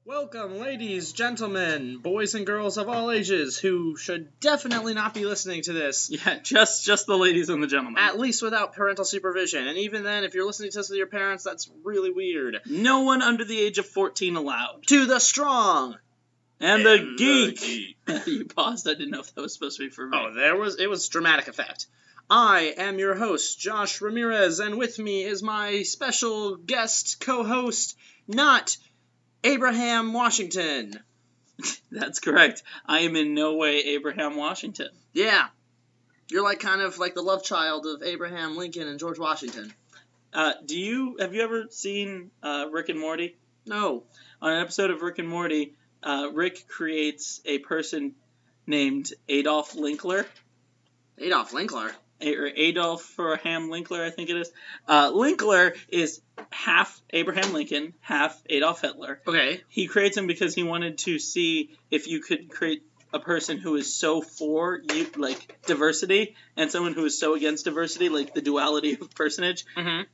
Welcome, ladies, gentlemen, boys and girls of all ages who should definitely not be listening to this. Yeah, just the ladies and the gentlemen. At least without parental supervision. And even then, if you're listening to this with your parents, that's really weird. No one under the age of 14 allowed. To the strong! And the geek! You paused, I didn't know if that was supposed to be for me. Oh, it was dramatic effect. I am your host, Josh Ramirez, and with me is my special guest co-host, not Abraham Washington. That's correct. I am in no way Abraham Washington. Yeah. You're kind of like the love child of Abraham Lincoln and George Washington. Have you ever seen Rick and Morty? No. On an episode of Rick and Morty, Rick creates a person named Adolf Linkler. Adolf Linkler? Or Adolfham Linkler, I think it is. Linkler is half Abraham Lincoln, half Adolf Hitler. Okay. He creates him because he wanted to see if you could create a person who is so for diversity and someone who is so against diversity, like the duality of personage,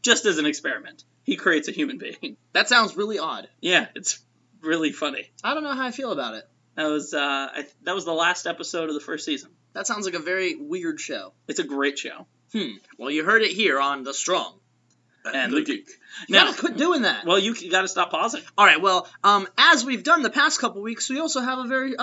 just as an experiment. He creates a human being. That sounds really odd. Yeah, it's really funny. I don't know how I feel about it. That was the last episode of the first season. That sounds like a very weird show. It's a great show. Well, you heard it here on The Strong. And the Geek. Now, quit doing that. Well, you gotta stop pausing. All right, well, as we've done the past couple weeks, we also have a very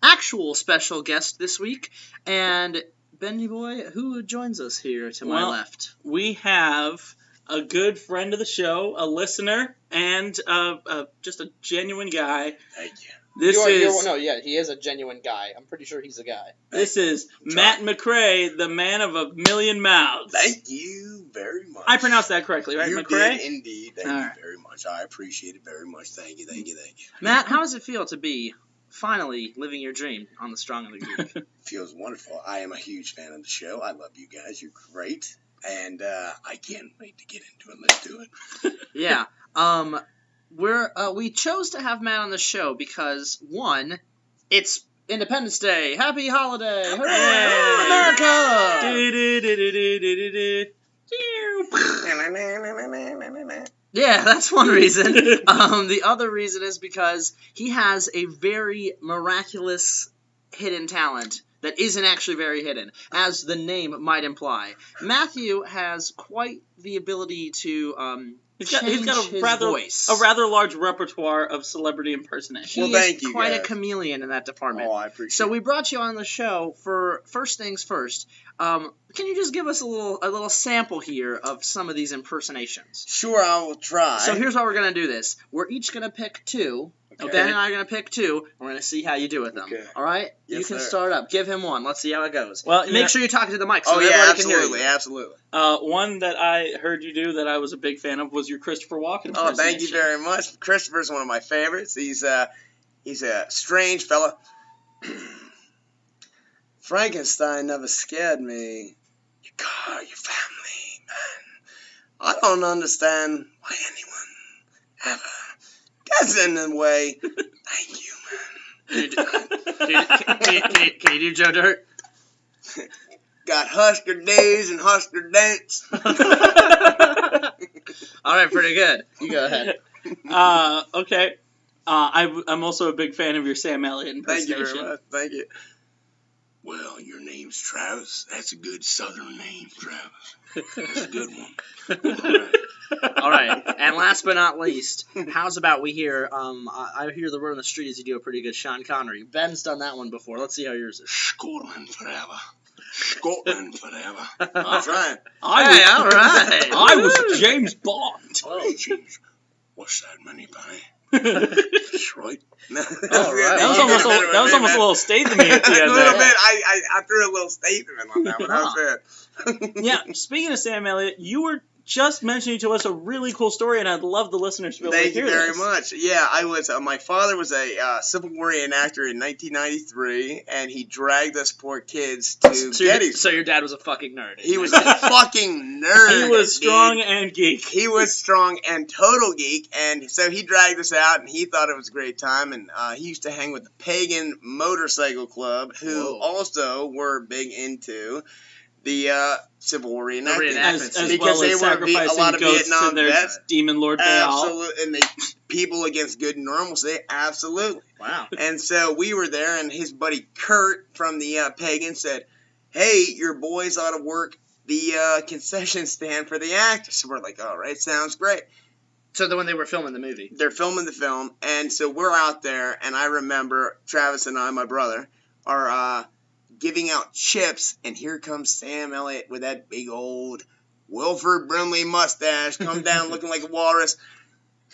actual special guest this week. And, Bendy Boy, who joins us here to my left? We have a good friend of the show, a listener, and just a genuine guy. Thank you. He is a genuine guy. I'm pretty sure he's a guy. This is Matt McRae, the man of a million mouths. Thank you very much. I pronounced that correctly, right, you McRae? Did indeed. Thank you very much. I appreciate it very much. Thank you. Matt, how does it feel to be finally living your dream on The Strong and the Geek? Feels wonderful. I am a huge fan of the show. I love you guys. You're great. And I can't wait to get into it. Let's do it. Yeah. We chose to have Matt on the show because, one, it's Independence Day. Happy holiday! Hooray! America! Yeah, that's one reason. The other reason is because he has a very miraculous hidden talent that isn't actually very hidden, as the name might imply. Matthew has quite the ability to He's got a rather large repertoire of celebrity impersonation. He is quite a chameleon in that department. Oh, I appreciate it. So we brought you on the show for first things first. Can you just give us a little sample here of some of these impersonations? Sure, I will try. So here's how we're going to do this. We're each going to pick two. Okay. Ben and I are going to pick two. We're going to see how you do with them. Okay. All right? Yes, you can sir. start up. Give him one. Let's see how it goes. Well, Make sure you talk to the mic so everybody can hear you. Absolutely. One that I heard you do that I was a big fan of was your Christopher Walken impersonation. Oh, thank you very much. Christopher's one of my favorites. He's a strange fella. Frankenstein never scared me. Your car, your family, man. I don't understand why anyone ever gets in the way. Thank you, man. Can you do Joe Dirt? Got Husker days and Husker dance. All right, pretty good. You go ahead. Okay. I'm also a big fan of your Sam Elliott impersonation. Thank you very much. Thank you. Well, your name's Travis. That's a good Southern name, Travis. That's a good one. All right. And last but not least, how's about we hear, I hear the word on the street is you do a pretty good Sean Connery. Ben's done that one before. Let's see how yours is. Scotland forever. Scotland forever. I'm trying. All right. I was James Bond. Oh, James. What's that, money pie? That's right. That was almost a little statement at the end. A little bit. I threw a little statement on that one. That was good. Yeah, speaking of Sam Elliott, you were just mentioning to us a really cool story, and I'd love the listeners to be able to hear this. Thank you very much. Yeah, I was. My father was a Civil War reenactor in 1993, and he dragged us poor kids to Gettysburg. So your dad was a fucking nerd. He was a fucking nerd. He was strong and geek. He was strong and total geek, and so he dragged us out, and he thought it was a great time, and he used to hang with the Pagan Motorcycle Club, who also were big into the Civil War reenactment. As because well they were a lot of Vietnam vets. Demon Lord Baal. Absolutely, and people against good and normal say absolutely. Wow. And so we were there, and his buddy Kurt from the Pagan said, hey, your boys ought to work the concession stand for the actors. So we're like, all right, sounds great. So when they were filming the movie. They're filming the film, and so we're out there, and I remember Travis and I, my brother, are giving out chips, and here comes Sam Elliott with that big old Wilford Brimley mustache, comes down looking like a walrus,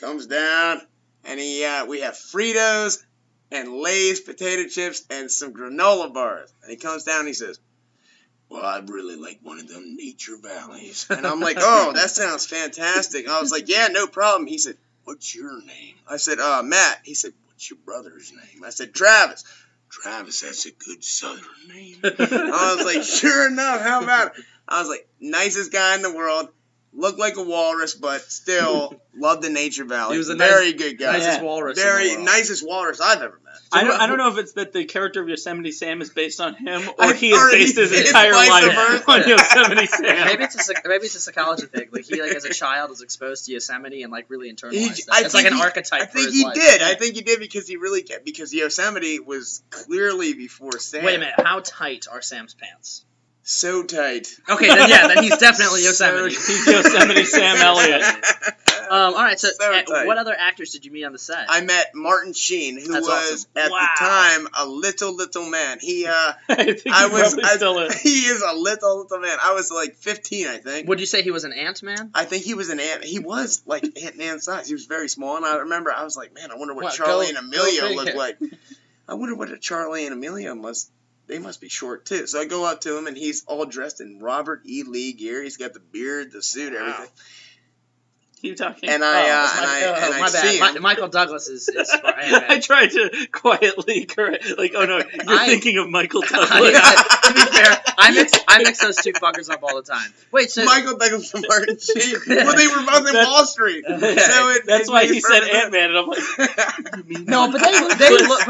comes down, and we have Fritos and Lay's potato chips and some granola bars. And he comes down and he says, well, I'd really like one of them Nature Valleys. And I'm like, oh, that sounds fantastic. And I was like, yeah, no problem. He said, what's your name? I said, Matt. He said, what's your brother's name? I said, Travis. Travis, that's a good Southern name. I was like, sure enough, how about it? I was like, nicest guy in the world. Looked like a walrus, but still loved the Nature Valley. He was a very good guy. Nicest walrus. Nicest walrus I've ever met. I don't know if it's that the character of Yosemite Sam is based on him, or he has based his entire life on Yosemite Sam. Maybe it's a psychology thing. Like he as a child was exposed to Yosemite and really internalized that. It's like an archetype. I think for his life. Did. I think he did because Yosemite was clearly before Sam. Wait a minute. How tight are Sam's pants? So tight. Okay, then he's definitely Yosemite. He's Yosemite Sam Elliott. All right, so what other actors did you meet on the set? I met Martin Sheen, who was awesome. at the time a little man. He is a little man. I was like 15, I think. Would you say he was an Ant-Man? I think he was an ant. He was like Ant-Man size. He was very small, and I remember I was like, man, I wonder what Charlie and Amelia look like. I wonder what a Charlie and Amelia They must be short, too. So I go up to him, and he's all dressed in Robert E. Lee gear. He's got the beard, the suit, everything. Keep talking. And I see him. Michael Douglas is I tried to quietly correct. Like, oh, no, you're thinking of Michael Douglas. To be fair, I mix those two fuckers up all the time. Wait, so... Michael Douglas and Martin Sheen. Well, they were both in Wall Street. So that's why he said Ant-Man, and I'm like... No, but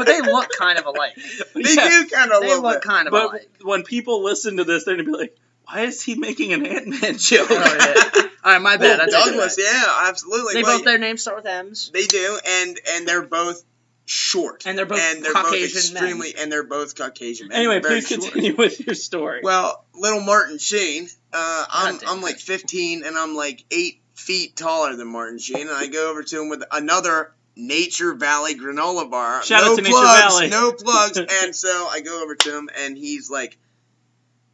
they look kind of alike. They do kind of look kind of alike. But when people listen to this, they're going to be like, why is he making an Ant-Man joke? Oh, yeah. All right, my bad. Well, Douglas, yeah, absolutely. Their names start with M's. They do, and they're both short. And they're both Caucasian men. And they're both Caucasian men. Anyway, please continue with your story. Well, little Martin Sheen, I'm like 15, and I'm like 8 feet taller than Martin Sheen, and I go over to him with another Nature Valley granola bar. Shout out to Nature Valley. No plugs. And so I go over to him, and he's like,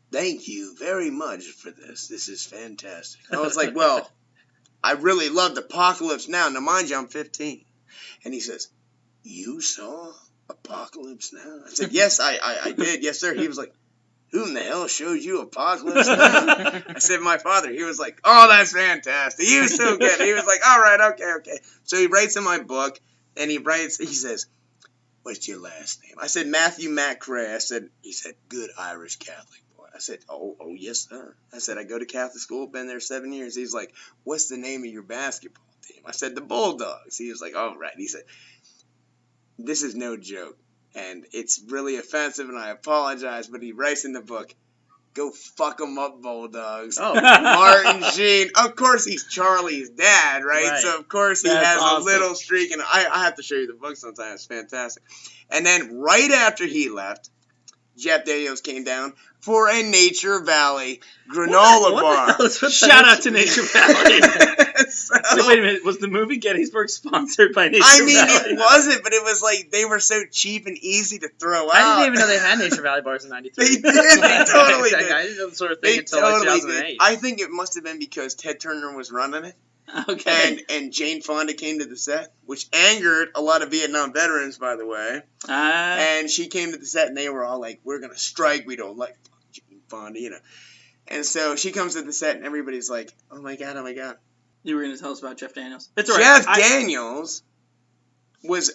thank you very much for this. This is fantastic. I was like, well, I really loved Apocalypse Now. Now, mind you, I'm 15. And he says, you saw Apocalypse Now? I said, yes, I did. Yes, sir. He was like, who in the hell showed you Apocalypse Now? I said, my father. He was like, oh, that's fantastic. He was so good. He was like, all right, okay. So he writes in my book, and he says, what's your last name? I said, Matthew McCrae. He said, good Irish Catholic. I said, oh, yes, sir. I said, I go to Catholic school, been there 7 years. He's like, what's the name of your basketball team? I said, the Bulldogs. He was like, oh, right. He said, this is no joke, and it's really offensive, and I apologize, but he writes in the book, go fuck 'em up, Bulldogs. Oh. Martin Sheen. Of course, he's Charlie's dad, right? So, of course, he has awesome. A little streak, and I have to show you the book sometime. It's fantastic. And then right after he left, Jeff Daniels came down for a Nature Valley granola bar. Shout out to Nature Valley. So wait a minute, was the movie Gettysburg sponsored by Nature Valley? It wasn't, but it was like they were so cheap and easy to throw out. I didn't even know they had Nature Valley bars in '93. They did. They totally did. I didn't know the sort of thing until like 2008. Did. I think it must have been because Ted Turner was running it. Okay. And Jane Fonda came to the set, which angered a lot of Vietnam veterans, by the way. And she came to the set, and they were all like, we're going to strike. We don't like Jane Fonda, you know. And so she comes to the set, and everybody's like, oh, my God. You were going to tell us about Jeff Daniels. That's all right. Jeff Daniels was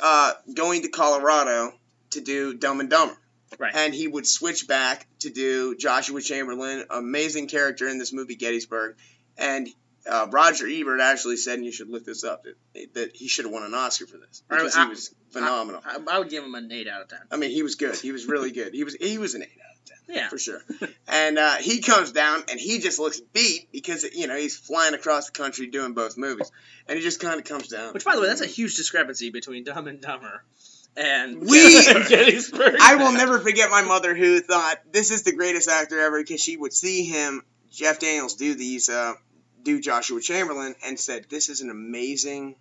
going to Colorado to do Dumb and Dumber. Right. And he would switch back to do Joshua Chamberlain, amazing character in this movie, Gettysburg. And Roger Ebert actually said, and you should look this up, that he should have won an Oscar for this because he was phenomenal. I would give him an 8 out of 10. I mean, he was good. He was really good. He was an 8 out of 10. Yeah. For sure. And he comes down, and he just looks beat because, he's flying across the country doing both movies. And he just kind of comes down. Which, by the way, that's a huge discrepancy between Dumb and Dumber and Gettysburg. I will never forget my mother who thought this is the greatest actor ever because she would see him, Jeff Daniels, do Joshua Chamberlain, and said, this is an amazing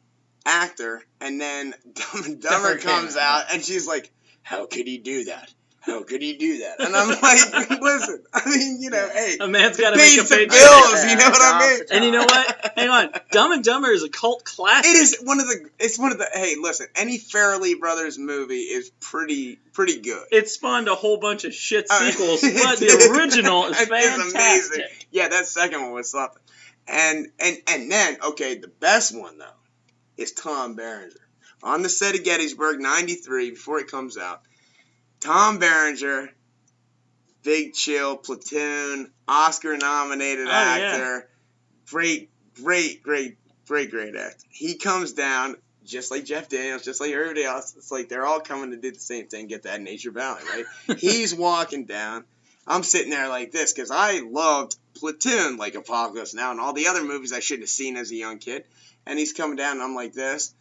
actor. And then Dumb and Dumber comes out, and she's like, how could he do that? How could he do that? And I'm like, listen, I mean, hey, a man's got to make a pay paycheck. bills, you know what I mean? And you know what? Hang on, Dumb and Dumber is a cult classic. It is one of the. Hey, listen, any Farrelly Brothers movie is pretty good. It spawned a whole bunch of shit sequels, but the original is fantastic. Amazing. Yeah, that second one was something. And then, okay, the best one though is Tom Berenger on the set of Gettysburg '93 before it comes out. Tom Berenger, Big Chill, Platoon, Oscar-nominated actor, great actor. He comes down just like Jeff Daniels, just like everybody else. It's like they're all coming to do the same thing, get that Nature Valley, right? He's walking down. I'm sitting there like this because I loved Platoon, like Apocalypse Now, and all the other movies I shouldn't have seen as a young kid. And he's coming down, and I'm like this.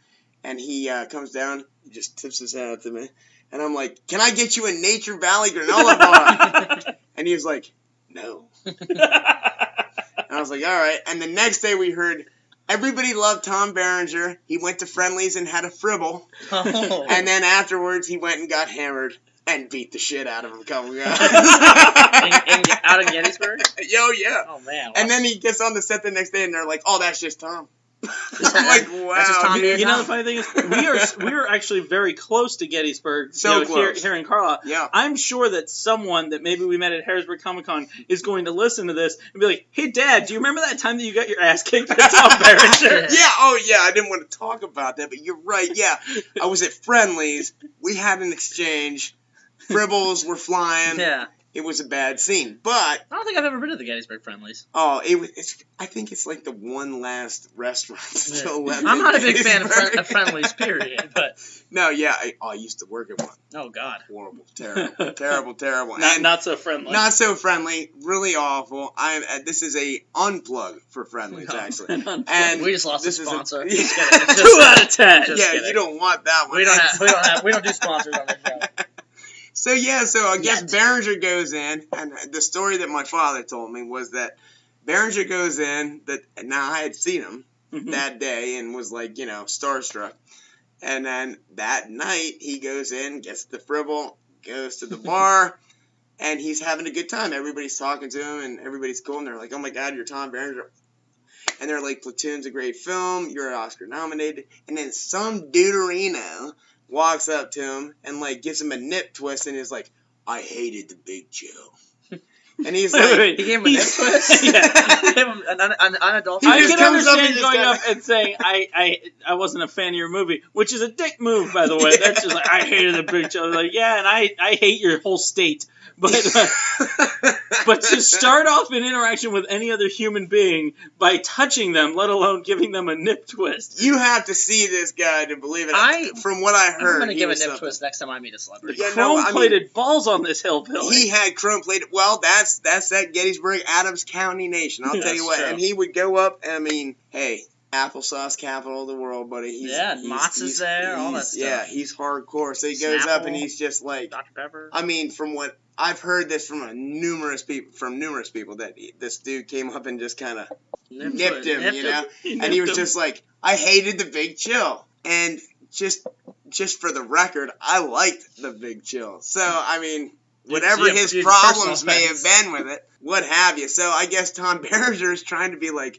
And he comes down, he just tips his hat to me. And I'm like, can I get you a Nature Valley granola bar? And he was like, no. And I was like, all right. And the next day we heard everybody loved Tom Berenger. He went to Friendly's and had a fribble. Oh. And then afterwards he went and got hammered and beat the shit out of him a couple guys. Out in Gettysburg? Yo, yeah. Oh, man. And then he gets on the set the next day and they're like, oh, that's just Tom. I'm like, wow. That's just Tom. You know, the funny thing is, we are actually very close to Gettysburg. So close. Here in Carlisle. Yeah. I'm sure that someone that maybe we met at Harrisburg Comic Con is going to listen to this and be like, "Hey, Dad, do you remember that time that you got your ass kicked by Tom Berenger?" Yeah. Oh, yeah. I didn't want to talk about that, but you're right. Yeah. I was at Friendly's. We had an exchange. Fribbles were flying. Yeah. It was a bad scene, but I don't think I've ever been to the Gettysburg Friendlies. oh, I think it's like the one last restaurant still left. I'm not a big Gettysburg. fan of Friendlies, period. But No, yeah, I used to work at one. oh god, Horrible, terrible. Not so friendly. Not so friendly, really awful. This is a unplug for Friendlies, No. actually. And we just lost a this is sponsor. Yeah. Just kidding. It's 2 just- out of 10. Just Yeah, kidding. you don't want that one. we don't do sponsors on this show. So I guess Yet. Berenger goes in, and the story that my father told me was that Berenger goes in. Now I had seen him that day and was like, starstruck. And then that night he goes in, gets the fribble, goes to the bar, and he's having a good time. Everybody's talking to him, and everybody's cool. And they're like, "Oh my God, you're Tom Berenger." And they're like, "Platoon's a great film. You're Oscar nominated." And then some duderino walks up to him and like gives him a nip twist and is like, "I hated the Big Joe." And he's like, Wait. He gave him a nip twist. Yeah. He gave him an unadulterated. I just can comes up and understand just going kinda- up and saying I wasn't a fan of your movie, which is a dick move, by the way. That's just like, I hated the Big Joe. Like, yeah, and I hate your whole state. But to start off an interaction with any other human being by touching them, let alone giving them a nip twist. you have to see this guy to believe it. From what I heard, I'm gonna he give a was nip something. twist next time I meet a celebrity. Yeah, no, I mean- Chrome-plated balls on this hillbilly. He had chrome plated. Well, that's that Gettysburg, Adams County nation. I'll tell you what. true. And he would go up. I mean, hey, applesauce capital of the world, buddy. Mott's is there, all that stuff. Yeah, he's hardcore. So he goes up and Snapple. he's just like, Dr. Pepper. I mean, from what I've heard this from numerous people that this dude came up and just kind of nipped him, Nipped you know, He and he was nipped him. just like, I hated the Big Chill, and just for the record, I liked the Big Chill. So I mean, whatever Yeah, his dude, problems personal may have offense. been with it, what have you. So I guess Tom Berenger is trying to be like,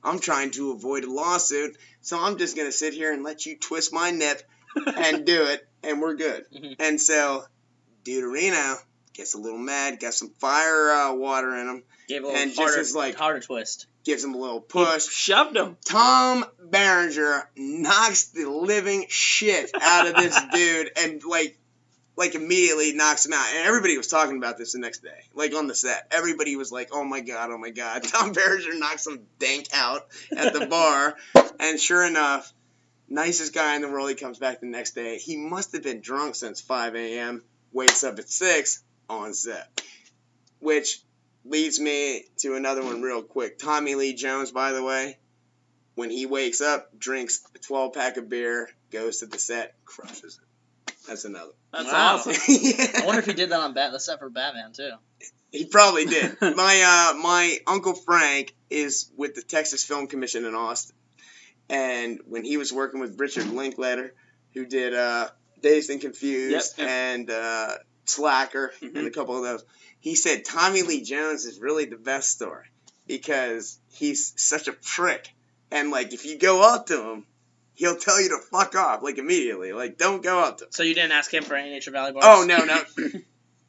I'm trying to avoid a lawsuit, so I'm just gonna sit here and let you twist my nip and do it, and we're good. Mhm. And so Deuterino gets a little mad, got some fire water in him, Gave a and little just as, like- harder twist. gives him a little push. Shoved him. Tom Berenger knocks the living shit out of this dude and like immediately knocks him out. And everybody was talking about this the next day, like on the set. Everybody was like, oh my God. Tom Berenger knocks some dank out at the bar. And sure enough, nicest guy in the world, he comes back the next day. He must have been drunk since 5 a.m., wakes up at 6, on set. Which leads me to another one real quick. Tommy Lee Jones, by the way, when he wakes up, drinks a 12-pack of beer, goes to the set, crushes it. That's another. That's Wow. awesome. Yeah. I wonder if he did that on the set for Batman too. He probably did. My Uncle Frank is with the Texas Film Commission in Austin. And when he was working with Richard Linklater, who did Dazed and Confused and Slacker and a couple of those, he said Tommy Lee Jones is really the best story because he's such a prick. And, like, if you go up to him, he'll tell you to fuck off, like, immediately. Like, don't go up to him. So you didn't ask him for any Nature Valley bars? Oh, no.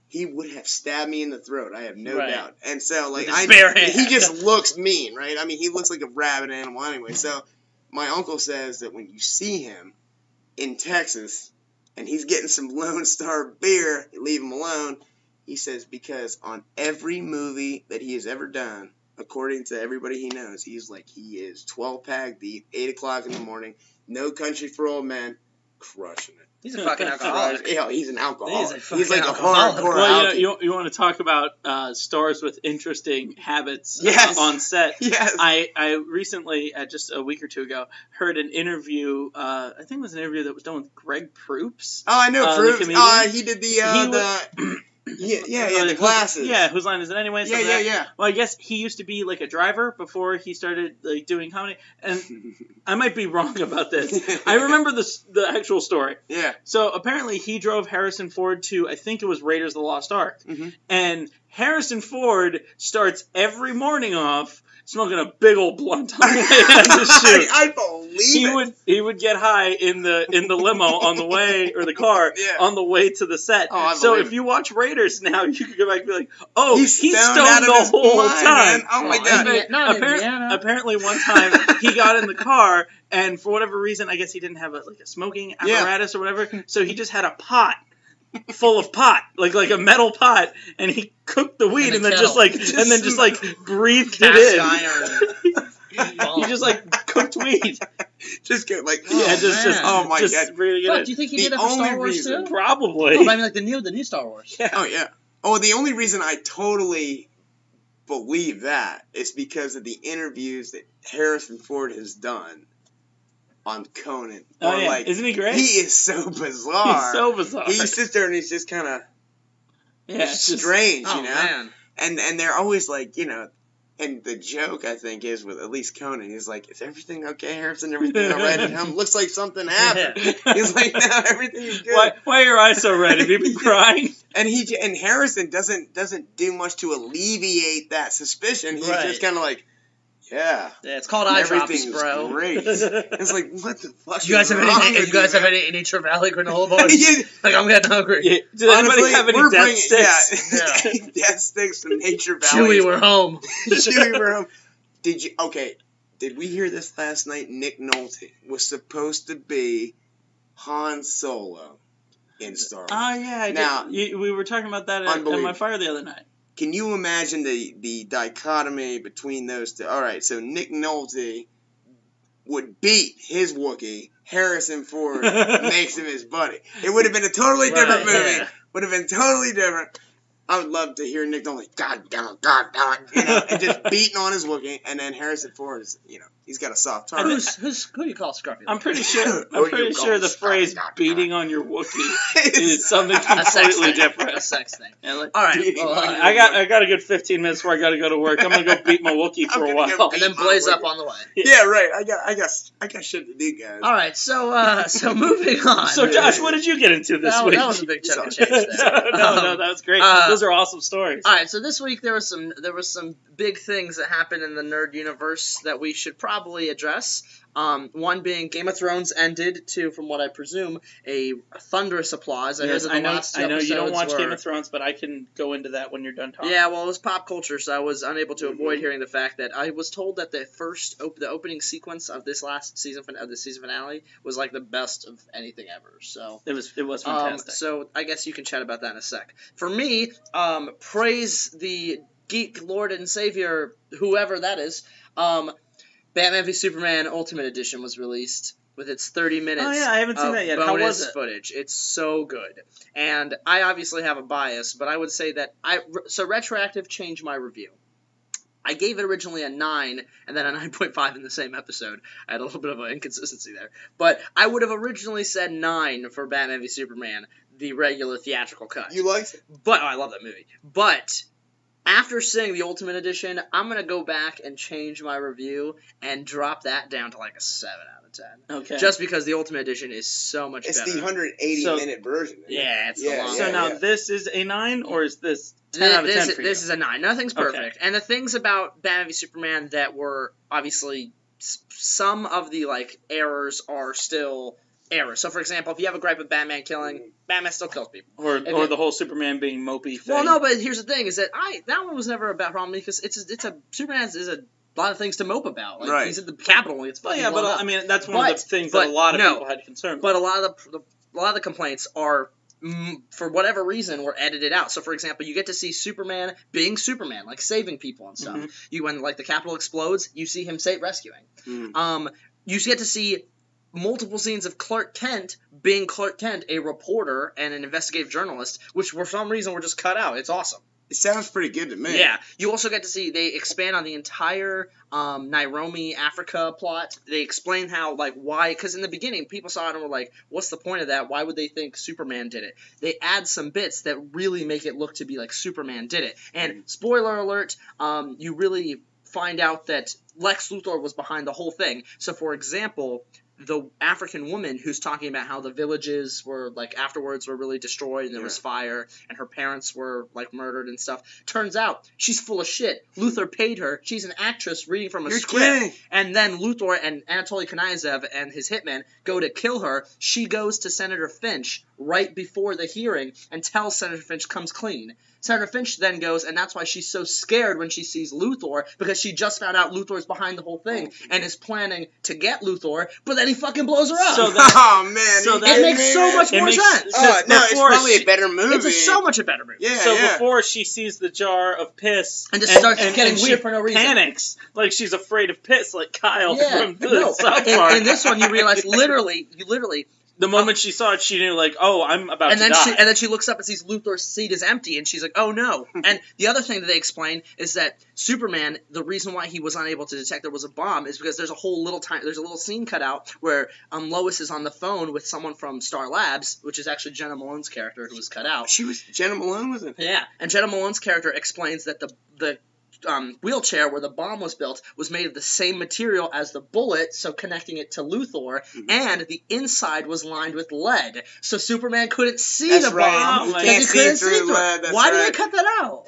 He would have stabbed me in the throat, I have no doubt. And so, like, he just looks mean, right? I mean, he looks like a rabid animal anyway. So, my uncle says that when you see him in Texas and he's getting some Lone Star beer, you leave him alone. He says because on every movie that he has ever done, according to everybody he knows, he is 12-pack deep, 8 o'clock in the morning, No Country for Old Men, crushing it. He's a fucking alcoholic. Yeah, he's an alcoholic. He's like alcoholic. a hardcore Well, you want to talk about stars with interesting habits on set. Yes. I recently, just a week or two ago, heard an interview, I think it was an interview that was done with Greg Proops. Oh, I know Proops. He did the the glasses. Whose line is it anyway? Yeah. Well, I guess he used to be like a driver before he started like doing comedy, and I might be wrong about this. I remember the actual story. Yeah. So apparently he drove Harrison Ford to, I think it was Raiders of the Lost Ark, and Harrison Ford starts every morning off smoking a big old blunt on the way to the shoot. I believe it. He would get high in the limo on the way, or the car on the way to the set. Oh, so if you watch Raiders now, you can go back and be like, oh, he's stoned out of the his whole mind, time. Man. Oh my god! Apparently one time he got in the car, and for whatever reason, I guess he didn't have a smoking apparatus or whatever, so he just had a pot full of pot, like a metal pot, and he cooked the weed and then just breathed it in. He just cooked weed. Just get oh my god! Really do you think he did that for Star Wars too? Probably. Oh, I mean, like the new Star Wars. Yeah. Oh yeah. Oh, the only reason I totally believe that is because of the interviews that Harrison Ford has done on Conan. Oh yeah, isn't he great? He is so bizarre. He's so bizarre. He sits there and he's just kind of strange, you know. Man. And they're always like, you know, and the joke I think is with at least Conan, he's like, "Is everything okay, Harrison? Everything all right at home? Looks like something happened." He's like, "No, everything is good." Why are your eyes so red? Have you been crying? And Harrison doesn't do much to alleviate that suspicion. He's just kind of like, yeah, it's called eye drops, bro. Great. It's like, what the fuck? You guys have any Nature Valley granola bars? Like, I'm getting hungry. Yeah. Did anybody have any death sticks? Yeah. Death sticks from Nature Valley. Chewie, we're home. Chewie, we're home. Did we hear this last night? Nick Nolte was supposed to be Han Solo in Star Wars. Oh yeah, we were talking about that at my fire the other night. Can you imagine the dichotomy between those two? All right, so Nick Nolte would beat his Wookiee. Harrison Ford makes him his buddy. It would have been a totally different movie. Yeah. Would have been totally different. I would love to hear Nick Nolte, God damn it, you know, and just beating on his Wookiee, and then Harrison Ford is, you know, he's got a soft target. Who do you call Scruffy? I'm pretty sure the phrase "beating on your Wookiee" is something completely different. A sex thing. Yeah, all right. Well, I got a good 15 minutes before I got to go to work. I'm gonna go beat my Wookiee for a while, and then blaze up on the way. Yeah, right. I got shit to do, guys. All right. So moving on. So Josh, what did you get into this week? That was a big chunk of change there. No, that was great. Those are awesome stories. All right. So this week there was some big things that happened in the nerd universe that we should probably address. One being Game of Thrones ended to, from what I presume, a thunderous applause. I know you don't watch Game of Thrones, but I can go into that when you're done talking. Yeah, well, it was pop culture, so I was unable to avoid hearing the fact that I was told that the opening sequence of this last season of the season finale was like the best of anything ever. So it was fantastic. So I guess you can chat about that in a sec. For me, praise the geek lord and savior, whoever that is. Batman v Superman Ultimate Edition was released. with its 30 minutes. Oh yeah, I haven't seen that yet. How was it? Footage. It's so good. And I obviously have a bias, but I would say that so retroactive changed my review. I gave it originally a 9, and then a 9.5 in the same episode. I had a little bit of an inconsistency there. But I would have originally said 9 for Batman v Superman, the regular theatrical cut. You liked it? But I love that movie. But after seeing the Ultimate Edition, I'm going to go back and change my review and drop that down to like a 7 out of 10. Okay. Just because the Ultimate Edition is so much better. It's the 180-minute version. Yeah, it's the long So now this is a 9, or is this 10 out of 10 for you? This is a 9. Nothing's perfect. And the things about Batman v Superman that were obviously some of the like errors are still errors. So for example, if you have a gripe with Batman killing, Batman still kills people. Or the whole Superman being mopey thing. Well, no, but here's the thing: is that that one was never a bad problem because Superman is a lot of things to mope about. Like, right. He's at the Capitol. It's fucking but up. I mean that's one of the things that a lot of people had concern with. But a lot of the complaints are, for whatever reason, were edited out. So, for example, you get to see Superman being Superman, like saving people and stuff. Mm-hmm. When like the Capitol explodes, you see him rescuing. Mm. You get to see multiple scenes of Clark Kent being Clark Kent, a reporter and an investigative journalist, which for some reason were just cut out. It's awesome. It sounds pretty good to me. Yeah. You also get to see, they expand on the entire Nairobi, Africa plot. They explain how, like, why, because in the beginning, people saw it and were like, what's the point of that? Why would they think Superman did it? They add some bits that really make it look to be like Superman did it. And, spoiler alert, you really find out that Lex Luthor was behind the whole thing. So, for example, the African woman who's talking about how the villages were, like, afterwards were really destroyed and there was fire and her parents were, like, murdered and stuff. Turns out she's full of shit. Luthor paid her. She's an actress reading from a script. Kidding. And then Luthor and Anatoly Knyazev and his hitman go to kill her. She goes to Senator Finch right before the hearing and tells Senator Finch comes clean. Senator Finch then goes, and that's why she's so scared when she sees Luthor, because she just found out Luthor's behind the whole thing and is planning to get Luthor, but then he fucking blows her up. So it makes so much more sense. It's probably a better movie. It's so much a better movie. Yeah, before she sees the jar of piss and just starts getting weird for no reason, panics like she's afraid of piss, like Kyle from the South Park. In this one, you realize literally. The moment she saw it, she knew, like, oh, I'm about to die. And then she looks up and sees Luthor's seat is empty, and she's like, oh, no. And the other thing that they explain is that Superman, the reason why he was unable to detect there was a bomb is because there's a little scene cut out where Lois is on the phone with someone from Star Labs, which is actually Jenna Malone's character who was cut out. Jenna Malone was in it? Yeah, and Jenna Malone's character explains that the wheelchair where the bomb was built was made of the same material as the bullet, so connecting it to Luthor, and the inside was lined with lead, so Superman couldn't see the bomb because he couldn't see through it. Why did they cut that out?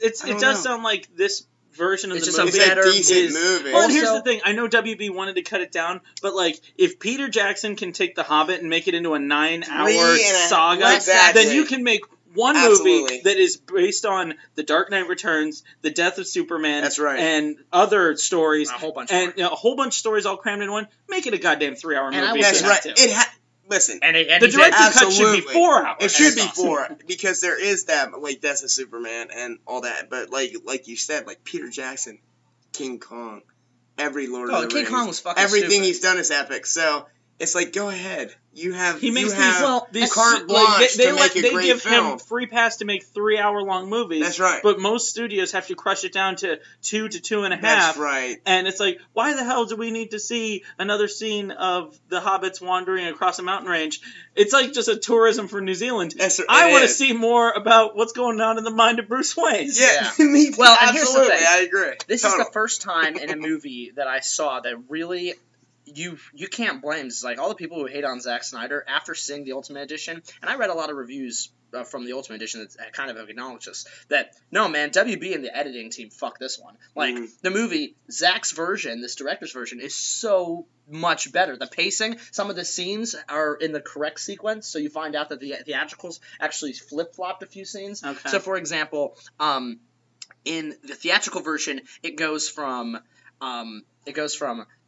It does sound like this version of the movie is a decent movie. Well, here's the thing. I know WB wanted to cut it down, but like if Peter Jackson can take The Hobbit and make it into a 9-hour saga, then you can make one movie that is based on The Dark Knight Returns, the death of Superman, and other stories, a whole bunch of stories all crammed in one. Make it a goddamn 3-hour movie. That's right. Listen, and the director's cut should be 4 hours. It should be 4 because there is that death of Superman and all that. But like you said, like Peter Jackson, King Kong, every Lord of the Rings, King Kong was fucking everything stupid. He's done is epic. So it's like, go ahead. You have these carte blanche to make a great They give film. him free pass to make 3-hour long movies. That's right. But most studios have to crush it down to 2 to 2.5. That's right. And it's like, why the hell do we need to see another scene of the hobbits wandering across a mountain range? It's like just a tourism for New Zealand. I want to see more about what's going on in the mind of Bruce Wayne. Yeah. Me too. Well, and here's the thing. I agree. This is the first time in a movie that I saw that really... You can't blame. It's like all the people who hate on Zack Snyder after seeing the Ultimate Edition, and I read a lot of reviews from the Ultimate Edition that kind of acknowledge this, that no man, WB and the editing team fuck this one. Like the movie, Zack's version, this director's version, is so much better. The pacing, some of the scenes are in the correct sequence, so you find out that the theatricals actually flip-flopped a few scenes. Okay. So for example, in the theatrical version, it goes from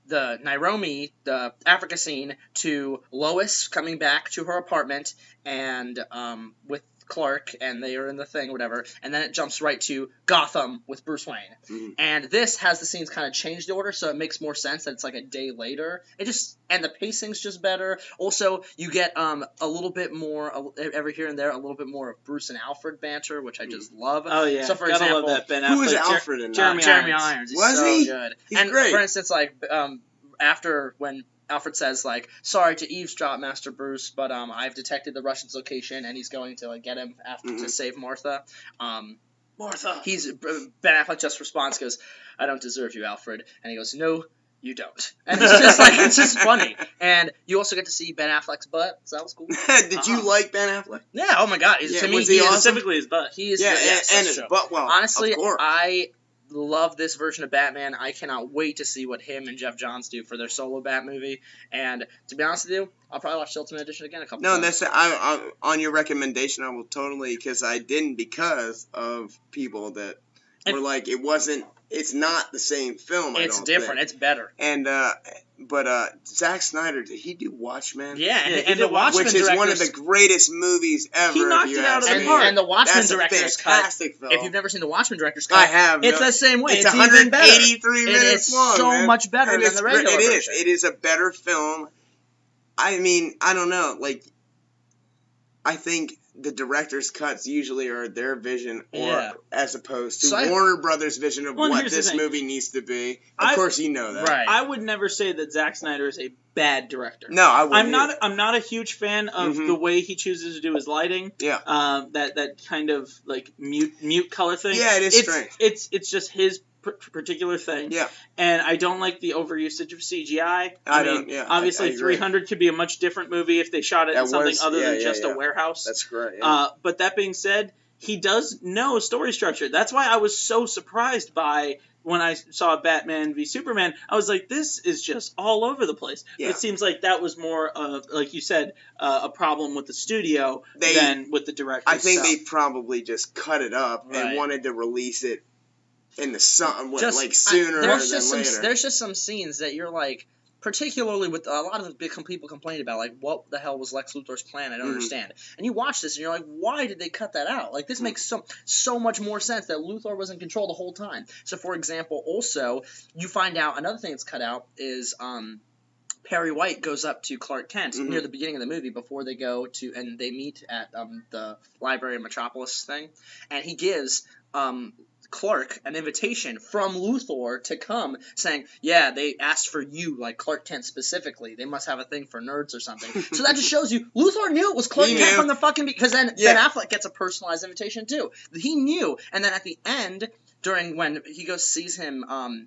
the Nairobi, the Africa scene, to Lois coming back to her apartment and with Clark, and they are in the thing, whatever, and then it jumps right to Gotham with Bruce Wayne. Mm-hmm. And this has the scenes kind of change the order, so it makes more sense that it's like a day later. And the pacing's just better. Also, you get a little bit more, every here and there, a little bit more of Bruce and Alfred banter, which I just love. Oh, yeah. So, for Gotta example, love that Ben who is Affleck. Alfred in that? Jeremy Irons. He's Was so he? good. He's and great. for instance, like, after when Alfred says, like, sorry to eavesdrop, Master Bruce, but I've detected the Russian's location, and he's going to, like, get him after to save Martha. Martha. Ben Affleck just responds, goes, I don't deserve you, Alfred. And he goes, no, you don't. And it's just like, it's just funny. And you also get to see Ben Affleck's butt, so that was cool. Did you like Ben Affleck? Yeah, oh my god. Yeah, to me, was he awesome? Specifically his butt. He is Yeah, and his his butt, well, honestly, of course. I love this version of Batman. I cannot wait to see what him and Jeff Johns do for their solo Bat movie. And to be honest with you, I'll probably watch the Ultimate Edition again a couple times. No, that's I on your recommendation. I will totally, because I didn't, because of people that were like, it's not the same film. It's I don't different. think. It's better. And but Zack Snyder, did he do Watchmen? Yeah, Yeah, and the Watchmen which is one of director's- the greatest movies ever. He knocked if you it out of ask the me. park. And the Watchmen That's director's a cut. fantastic film. If you've never seen the Watchmen director's cut, I have. it's no, the same way. It's It's even better. 183 minutes It's long. so man. much better And than it's the regular It version. is. It is a better film. I mean, I don't know. Like, I think the director's cuts usually are their vision, or as opposed to Warner Brothers' vision of what this movie needs to be. Of course, you know that. Right. I would never say that Zack Snyder is a bad director. No, I wouldn't. I'm not a huge fan of the way he chooses to do his lighting. Yeah. That kind of like mute color thing. Yeah, it is strange. It's just his particular thing. Yeah. And I don't like the overusage of CGI. I don't. Yeah. Obviously, I agree. 300 could be a much different movie if they shot it in something other than just a warehouse. That's correct. Yeah. But that being said, he does know story structure. That's why I was so surprised by when I saw Batman v Superman. I was like, this is just all over the place. Yeah. It seems like that was more of, like you said, a problem with the studio than with the director. I think they probably just cut it up and Right. wanted to release it in the sun, like there's sooner than later. There's just some scenes that you're like, particularly with a lot of the big people complained about, like, what the hell was Lex Luthor's plan? I don't understand. And you watch this and you're like, why did they cut that out? Like, this makes so much more sense that Luthor was in control the whole time. So, for example, also, you find out another thing that's cut out is Perry White goes up to Clark Kent near the beginning of the movie before they go to, and they meet at the Library of Metropolis thing, and he gives Clark an invitation from Luthor to come, saying, yeah, they asked for you, like Clark Kent specifically. They must have a thing for nerds or something. So that just shows you, Luthor knew it was Clark Kent from the fucking, because then Ben Affleck gets a personalized invitation too. He knew, and then at the end, during when he sees him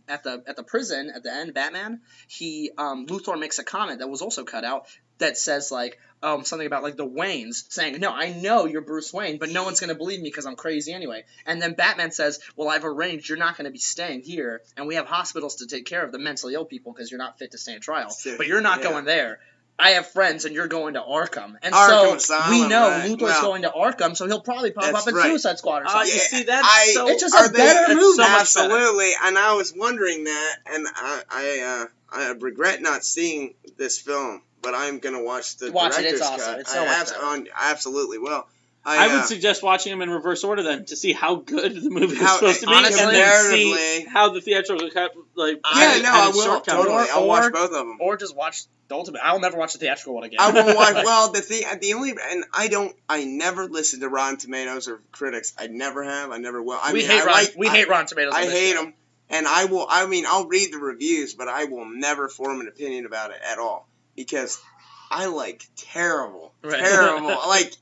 at the prison at the end, Batman, Luthor makes a comment that was also cut out that says like something about like the Waynes, saying, no, I know you're Bruce Wayne, but no one's gonna believe me because I'm crazy anyway. And then Batman says, well, I've arranged you're not gonna be staying here, and we have hospitals to take care of the mentally ill people because you're not fit to stand trial. But you're not going there. I have friends, and you're going to Arkham. And Arkham so Asylum, we know right. Luthor's going to Arkham, so he'll probably pop up in Suicide Squad or something. You see, that's so... It's just a better movie. So much Absolutely, and I was wondering that, and I regret not seeing this film, but I'm going to watch the director's It's awesome. cut. It's so much better. I absolutely will. I would suggest watching them in reverse order then to see how good the movie is supposed to be, honestly, and then see how the theatrical cut I will totally. I'll watch both of them, or just watch the Ultimate. I'll never watch the theatrical one again. I won't watch. Well, the only, and I never listen to Rotten Tomatoes or critics. I never have. I never will. We hate Rotten Tomatoes. I hate them, and I will. I mean, I'll read the reviews, but I will never form an opinion about it at all because I like terrible. Like.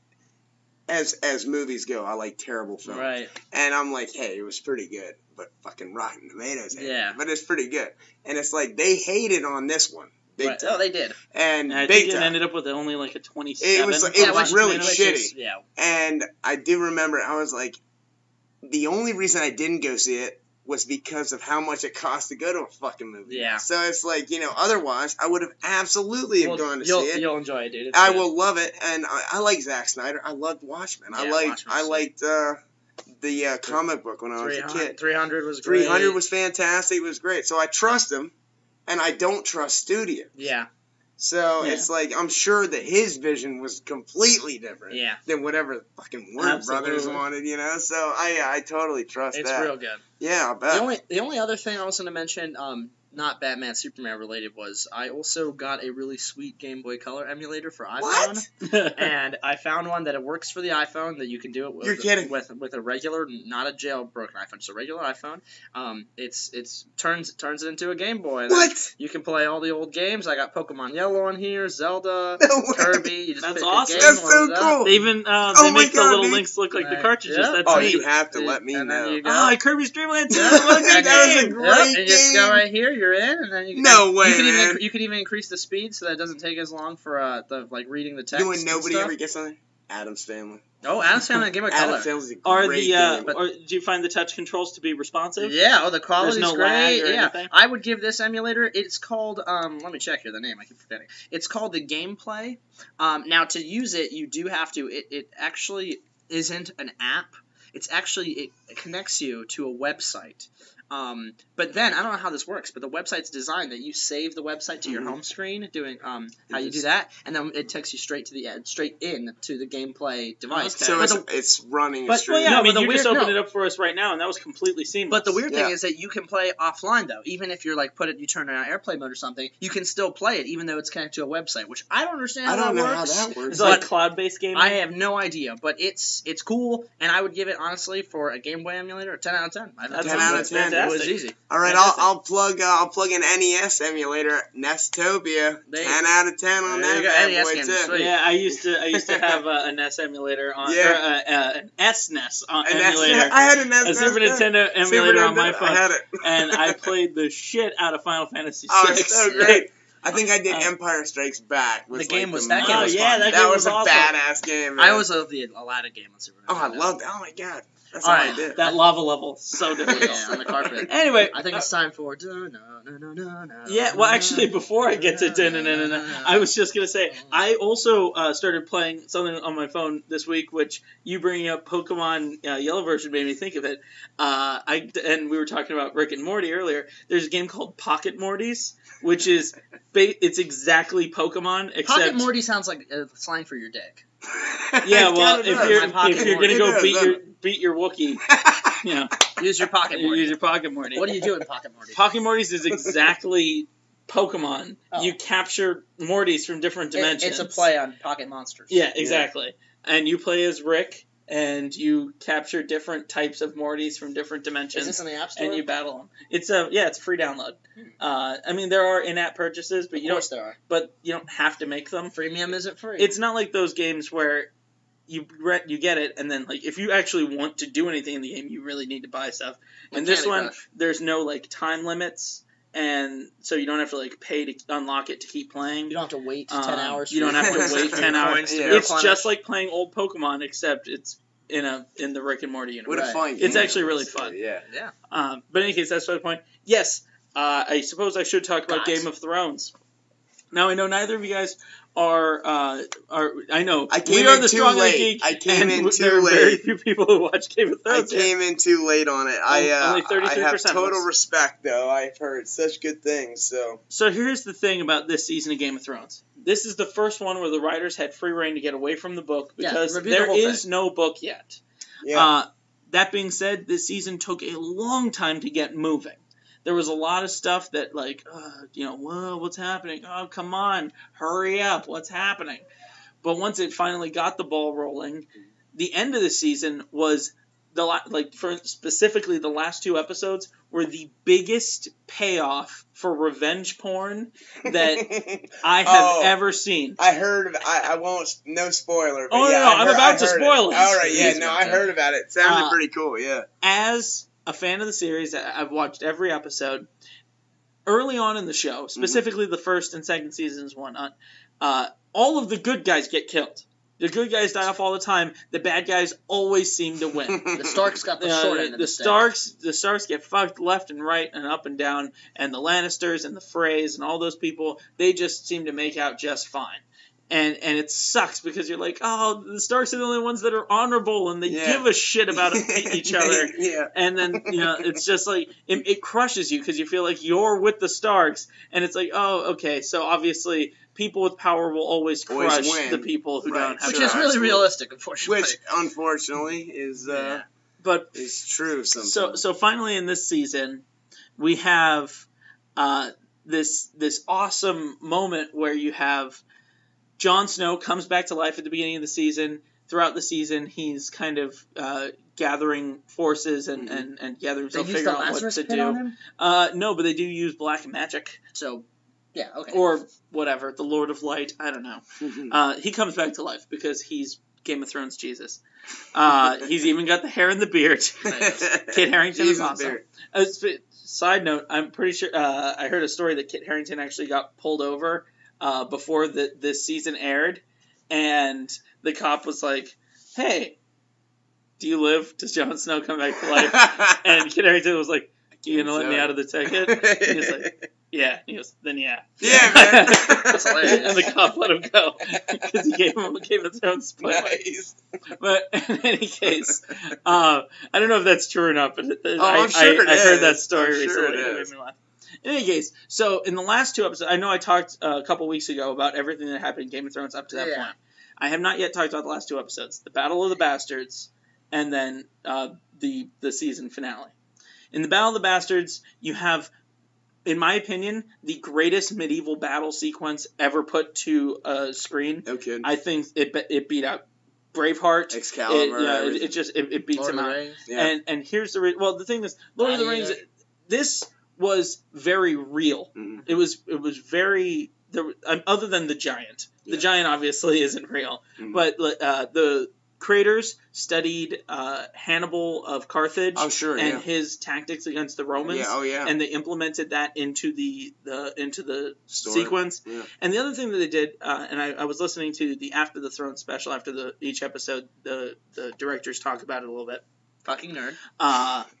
As movies go, I like terrible films. Right. And I'm like, hey, it was pretty good, but fucking Rotten Tomatoes hated it. But it's pretty good. And it's like, they hated on this one. Big time. Oh, they did. And I big think it time. ended up with only like a 27. It was really shitty. Yeah. And I do remember, I was like, the only reason I didn't go see it was because of how much it cost to go to a fucking movie. Yeah. So it's like, otherwise, I would have absolutely gone to see it. You'll enjoy it, dude. It's I good. will love it, and I like Zack Snyder. I loved Watchmen. I liked the comic book when I was a kid. 300 was great. 300 was fantastic. It was great. So I trust him, and I don't trust studios. Yeah. So Yeah. it's like, I'm sure that his vision was completely different than whatever the fucking Warner Brothers wanted, you know? So I totally trust It's that. real good. Yeah, I bet. The only other thing I was going to mention, not Batman Superman related, was I also got a really sweet Game Boy Color emulator for iPhone. What? And I found one that it works for the iPhone, that you can do it with. You're kidding. With a regular, not a jailbroken iPhone, just a regular iPhone. It's turns it into a Game Boy. What? You can play all the old games. I got Pokemon Yellow on here, Zelda, No way. Kirby. You just That's pick awesome. a game, That's so load it up. cool. They even my they make the God, little dude. links look like the Right. cartridges. Yeah. That's Oh, neat. you have to let me And then know. you go. Oh, Kirby's Dream Land 2. Yeah. What a great That was a game. great Yep, and you just go game. right here, you're in, and then you No and way, you can man. even you could even increase the speed so that it doesn't take as long for the reading the text. You know when nobody and ever stuff. gets on it? Adam's Family. Oh, Adam's Family Game of Color. Adam's Family's a great game. Do you find the touch controls to be responsive? Yeah, the quality's There's no great. lag or Yeah, anything? I would give this emulator. It's called let me check here the name. I keep forgetting. It's called the Gameplay. Now to use it, you do have to. It actually isn't an app. It's actually it connects you to a website. But then I don't know how this works, but the website's designed that you save the website to your home screen, doing how you do that, and then it takes you straight in to the gameplay device. Okay. So it's running a But stream. yeah, No, I mean, but the you just weird- opened no. it up for us right now, and that was completely seamless. But the weird thing Yeah. is that you can play offline though, even if you're like you turn it on airplane mode or something, you can still play it even though it's connected to a website, which I don't understand. I don't know how works. that works. Is it like But cloud-based gaming? I have no idea, but it's cool, and I would give it honestly for a Game Boy emulator a 10 out of 10. I think That's 10 out of 10. It was fantastic. easy. All right, Fantastic. I'll plug an NES emulator, Nestopia. There you 10 out of 10 on There you go, that bad NES boy games, too. sweet. Yeah, I used to have a NES emulator on, Yeah. or an SNES And emulator. I had a NES. A Super Nintendo Super emulator on my Nintendo, phone, I had it. and I played the shit out of Final Fantasy VI. Oh, it's so great. I think I did Empire Strikes Back. The game was that that game was yeah, fun. that That game was was a awesome. badass game. Man. I was of the Aladdin game on Super Oh, I Nintendo. loved it. Oh my god, that's All all right. I did. That lava level, so difficult. Yeah, on the carpet. Anyway, I think it's time for. yeah, well, actually, before I get to I was just gonna say I also started playing something on my phone this week, which you bringing up Pokemon Yellow version made me think of it. And we were talking about Rick and Morty earlier. There's a game called Pocket Mortys, which is it's exactly Pokemon except Pocket Morty sounds like slang for your dick. yeah. It Well, kinda does. if you're gonna It go does, beat your Wookiee, you know, Use your Pocket you Morty. use your Pocket Morty. What do you do in Pocket Morty? Pocket Mortys is exactly Pokemon. Oh. You capture Mortys from different dimensions. It's a play on Pocket Monsters. Yeah, exactly. And you play as Rick, and you capture different types of Mortys from different dimensions. Is this in the App Store? and you battle them. It's a free download. I mean, there are in-app purchases, but Of course there are. you don't have to make them. Freemium isn't free. It's not like those games where you get it, and then like if you actually want to do anything in the game, you really need to buy stuff. Like And this Candy one, Crush. there's no like time limits, and so you don't have to like pay to unlock it to keep playing. You don't have to wait 10 hours. You don't have to wait 10 hours. Coins to be Yeah. It's replenished. just like playing old Pokemon, except it's in the Rick and Morty universe. What a Right. fun game. It's actually really fun. Yeah. Yeah. But in any case, that's my point. Yes, I suppose I should talk about Guys. Game of Thrones. Now I know neither of you guys are. I know I came we are in the too strong late. geek. I came and in there too are very late. few people who watch Game of I Thrones. yet. came in too late on it. Only I 33% have of total us. respect though. I've heard such good things. So So here's the thing about this season of Game of Thrones. This is the first one where the writers had free reign to get away from the book Yeah, because review the there whole is thing. no book yet. yeah. That being said, this season took a long time to get moving. There was a lot of stuff that, like, whoa, what's happening? Oh, come on, hurry up, what's happening? But once it finally got the ball rolling, the end of the season was specifically the last 2 episodes were the biggest payoff for revenge porn that I have ever seen. I heard of I won't, no spoiler. But Oh, yeah, no, I I'm heard- about I to heard spoil it. All right, yeah, Please no, don't. I heard about it. Sounded Uh, pretty cool, yeah. As a fan of the series, I've watched every episode. Early on in the show, specifically the first and second seasons, whatnot, all of the good guys get killed. The good guys die off all the time. The bad guys always seem to win. The Starks got the short end of the stick. the Starks get fucked left and right and up and down, and the Lannisters and the Freys and all those people, they just seem to make out just fine. And it sucks because you're like, oh, the Starks are the only ones that are honorable and they give a shit about each other. And then, it's just like, it crushes you because you feel like you're with the Starks. And it's like, oh, okay, so obviously people with power will always crush the people who don't have Which is really realistic, unfortunately. Which, unfortunately, is true sometimes. So finally in this season, we have this awesome moment where you have Jon Snow comes back to life at the beginning of the season. Throughout the season, he's kind of gathering forces and gathering himself, figuring out what to do. On him? No, but they do use black magic. So, yeah, okay. Or whatever, the Lord of Light, I don't know. He comes back to life because he's Game of Thrones Jesus. He's even got the hair and the beard. Kit Harington is awesome. Side note, I'm pretty sure I heard a story that Kit Harington actually got pulled over before this season aired, and the cop was like, "Hey, do you live? Does Jon Snow come back to life?" And Kit Harington was like, "You gonna let me out of the ticket?" And he's like, "Yeah." He goes, "Then yeah." Yeah, man. That's hilarious. And the cop let him go because he gave him a Game of Thrones spoiler. Nice. But in any case, I don't know if that's true or not, but I'm sure I heard that story recently. Sure it made me laugh. In any case, so in the last 2 episodes, I know I talked a couple weeks ago about everything that happened in Game of Thrones up to that point. I have not yet talked about the last 2 episodes, the Battle of the Bastards, and then the season finale. In the Battle of the Bastards, you have, in my opinion, the greatest medieval battle sequence ever put to a screen. No kidding. I think it beat out Braveheart. Excalibur. It beats him out. Yeah. And here's the thing is, Lord of the Rings, this was very real. Mm-hmm. It was very, other than the giant. The giant obviously isn't real. Mm-hmm. But the creators studied Hannibal of Carthage and his tactics against the Romans. And they implemented that into the sequence. Yeah. And the other thing that they did, and I was listening to the After the Throne special, after each episode, the directors talk about it a little bit. Fucking nerd.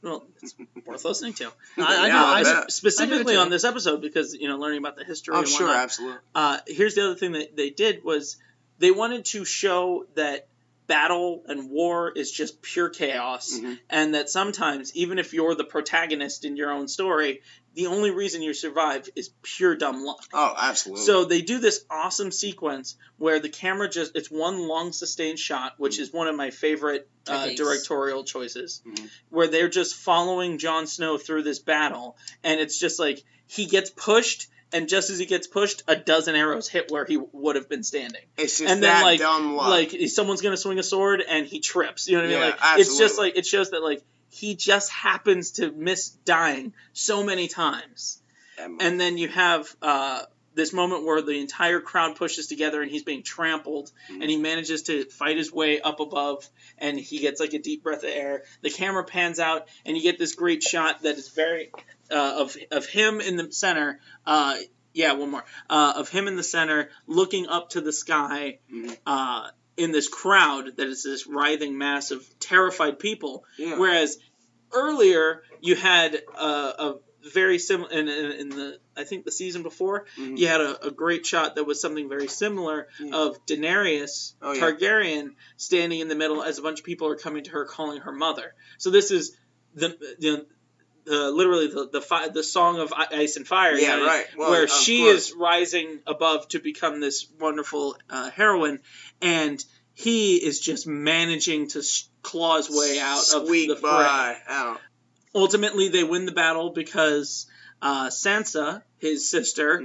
Well, it's worth listening to. I know. Specifically on this episode because, learning about the history and whatnot. Absolutely. Here's the other thing that they did was they wanted to show that battle and war is just pure chaos, and that sometimes, even if you're the protagonist in your own story, the only reason you survive is pure dumb luck. Oh, absolutely. So they do this awesome sequence where the camera it's one long sustained shot, which is one of my favorite directorial choices, where they're just following Jon Snow through this battle, and it's just like he gets pushed, and just as he gets pushed, a dozen arrows hit where he would have been standing. It's just that dumb luck. Like someone's gonna swing a sword and he trips. You know what I mean? Like absolutely. It's just like it shows that he just happens to miss dying so many times. And then you have this moment where the entire crowd pushes together and he's being trampled, and he manages to fight his way up above, and he gets a deep breath of air. The camera pans out, and you get this great shot that is very of him in the center. One more. Of him in the center, looking up to the sky. In this crowd that is this writhing mass of terrified people. Yeah. Whereas earlier you had a very similar in the I think the season before you had a great shot that was something very similar of Daenerys Targaryen standing in the middle as a bunch of people are coming to her calling her mother. So this is literally the song of Ice and Fire, where she is rising above to become this wonderful heroine, and he is just managing to claw his way out of the fray. Ultimately, they win the battle because Sansa, his sister,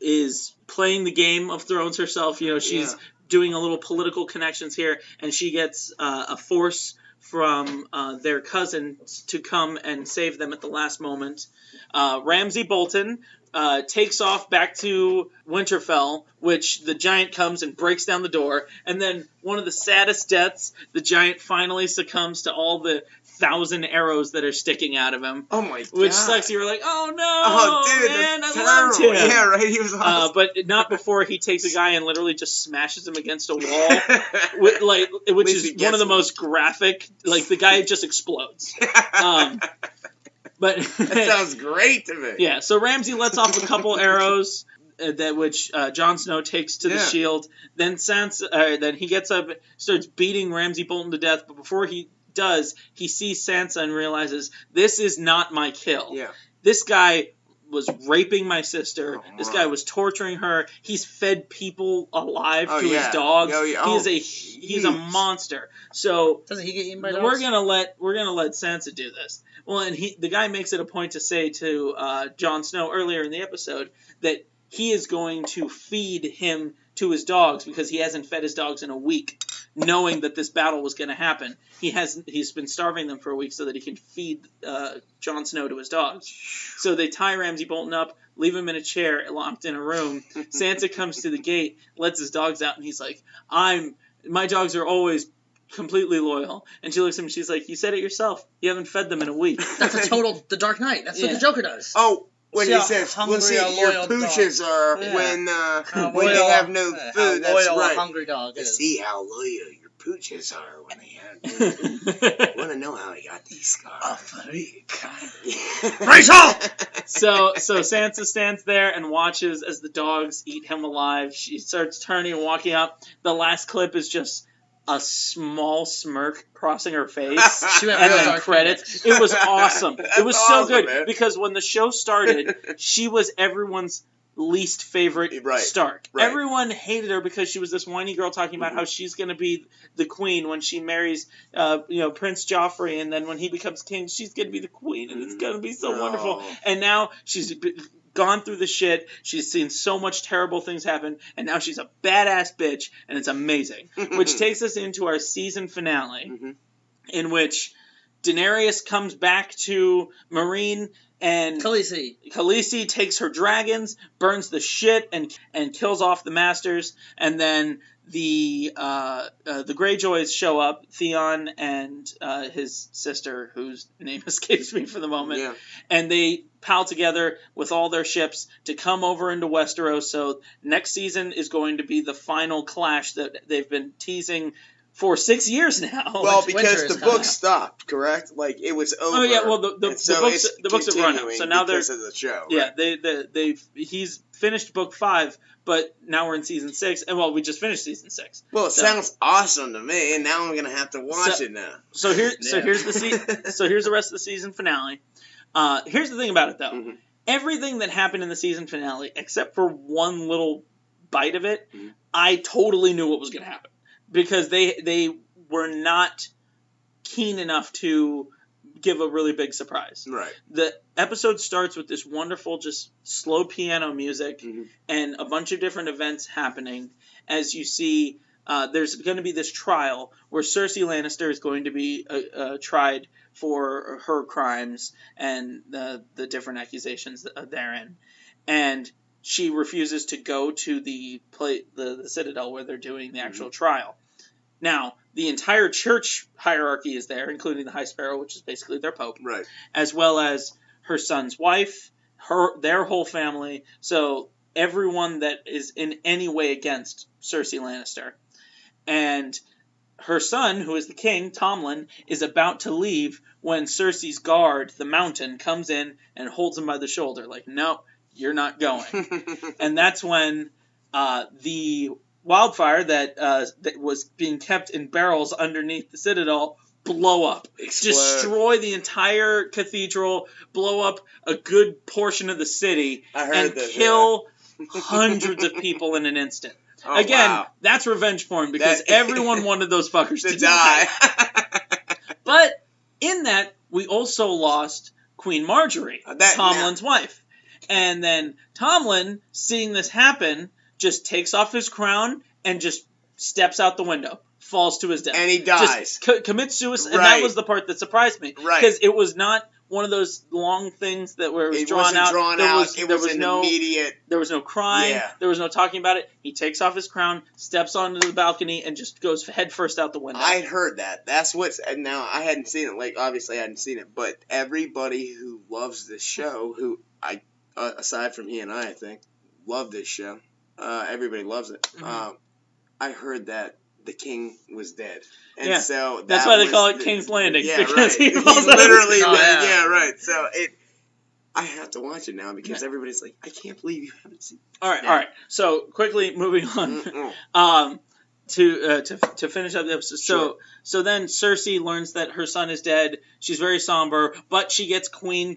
is playing the Game of Thrones herself. She's doing a little political connections here, and she gets a force from their cousins to come and save them at the last moment. Ramsay Bolton takes off back to Winterfell, which the giant comes and breaks down the door. And then one of the saddest deaths, the giant finally succumbs to all the 1,000 arrows that are sticking out of him. Oh my god. Which sucks. You were like, oh no, dude, man, I loved him. Yeah, right, he was awesome. But not before he takes a guy and literally just smashes him against a wall, which is one of the most graphic, the guy just explodes. But that sounds great to me. Yeah, so Ramsay lets off a couple arrows. that which Jon Snow takes to the shield. Then Sansa, then he gets up, starts beating Ramsay Bolton to death. But before he does, he sees Sansa and realizes, this is not my kill. Yeah. This guy was raping my sister. This guy was torturing her. He's fed people alive to his dogs. He's a monster. So doesn't he get eaten by dogs? We're gonna let Sansa do this. Well, and the guy makes it a point to say to Jon Snow earlier in the episode that he is going to feed him to his dogs because he hasn't fed his dogs in a week, knowing that this battle was going to happen. He's been starving them for a week so that he can feed Jon Snow to his dogs. So they tie Ramsay Bolton up, leave him in a chair, locked in a room. Sansa comes to the gate, lets his dogs out, and he's like, my dogs are always completely loyal. And she looks at him and she's like, you said it yourself. You haven't fed them in a week. That's a total The Dark Knight. That's what the Joker does. Oh, when he says, your pooches are when they have no food. That's right. A hungry dog is. See how loyal your pooches are when they have no food. Want to know how he got these scars? Rachel! So Sansa stands there and watches as the dogs eat him alive. She starts turning and walking up. The last clip is just a small smirk crossing her face, She went and real then dark credits. It was awesome. It was so good, man. because when the show started, she was everyone's least favorite Stark. Right. Everyone hated her because she was this whiny girl talking about how she's going to be the queen when she marries Prince Joffrey, and then when he becomes king, she's going to be the queen, and it's going to be so wonderful. And now she's gone through the shit. She's seen so much terrible things happen, and now she's a badass bitch, and it's amazing. Which takes us into our season finale, in which Daenerys comes back to Meereen, and Khaleesi takes her dragons, burns the shit, and kills off the Masters, and then the Greyjoys show up, Theon and his sister, whose name escapes me for the moment, and they pal together with all their ships to come over into Westeros. So next season is going to be the final clash that they've been teasing for 6 years now. Well, because the book stopped, correct? Like, it was over. Oh yeah, well the books have run out, so now they're because of the show. Yeah, he's finished book 5, but now we're in season 6, and we just finished season 6. Well, it sounds awesome to me, and now I'm gonna have to watch it now. So here's the rest of the season finale. Here's the thing about it though. Everything that happened in the season finale, except for one little bite of it, I totally knew what was gonna happen. Because they were not keen enough to give a really big surprise. Right. The episode starts with this wonderful, just slow piano music and a bunch of different events happening. As you see, there's going to be this trial where Cersei Lannister is going to be tried for her crimes and the different accusations therein. And she refuses to go to the Citadel where they're doing the actual trial. Now, the entire church hierarchy is there, including the High Sparrow, which is basically their pope, right? As well as her son's wife, their whole family. So everyone that is in any way against Cersei Lannister, and her son, who is the king, Tomlin, is about to leave when Cersei's guard, the Mountain, comes in and holds him by the shoulder, like, "No, you're not going." And that's when the wildfire that was being kept in barrels underneath the Citadel blow up. Destroy the entire cathedral, blow up a good portion of the city, and kill hundreds of people in an instant. Oh, Again, that's revenge porn, because everyone wanted those fuckers to die. But in that, we also lost Queen Marjorie, Tomlin's wife. And then Tomlin, seeing this happen, just takes off his crown and just steps out the window, falls to his death. And he dies. Just commits suicide. And that was the part that surprised me. Right. Because it was not one of those long things that where it was drawn out. It was immediate. There was no crying. Yeah. There was no talking about it. He takes off his crown, steps onto the balcony, and just goes head first out the window. I heard that. That's what's... And now, I hadn't seen it. Like, obviously, I hadn't seen it. But everybody who loves this show, who aside from he and I think, love this show. Everybody loves it. I heard that the king was dead. And so that's why they call it King's Landing. Yeah, because right. He's literally right. So I have to watch it now because everybody's like, I can't believe you haven't seen it. All right. So quickly moving on. To finish up the episode, so then Cersei learns that her son is dead. She's very somber, but she gets crowned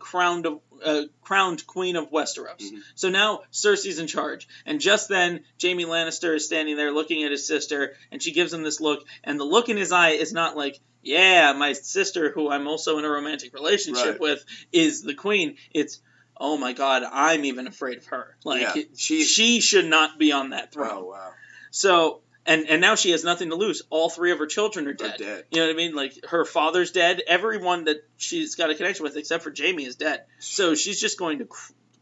Queen of Westeros. Mm-hmm. So now Cersei's in charge, and just then Jaime Lannister is standing there looking at his sister, and she gives him this look, and the look in his eye is not like, yeah, my sister, who I'm also in a romantic relationship with, is the queen. It's, oh my God, I'm even afraid of her. Like, she should not be on that throne. Oh wow. So. And now she has nothing to lose. All 3 of her children are dead. You know what I mean? Like, her father's dead. Everyone that she's got a connection with, except for Jaime, is dead. So she's just going to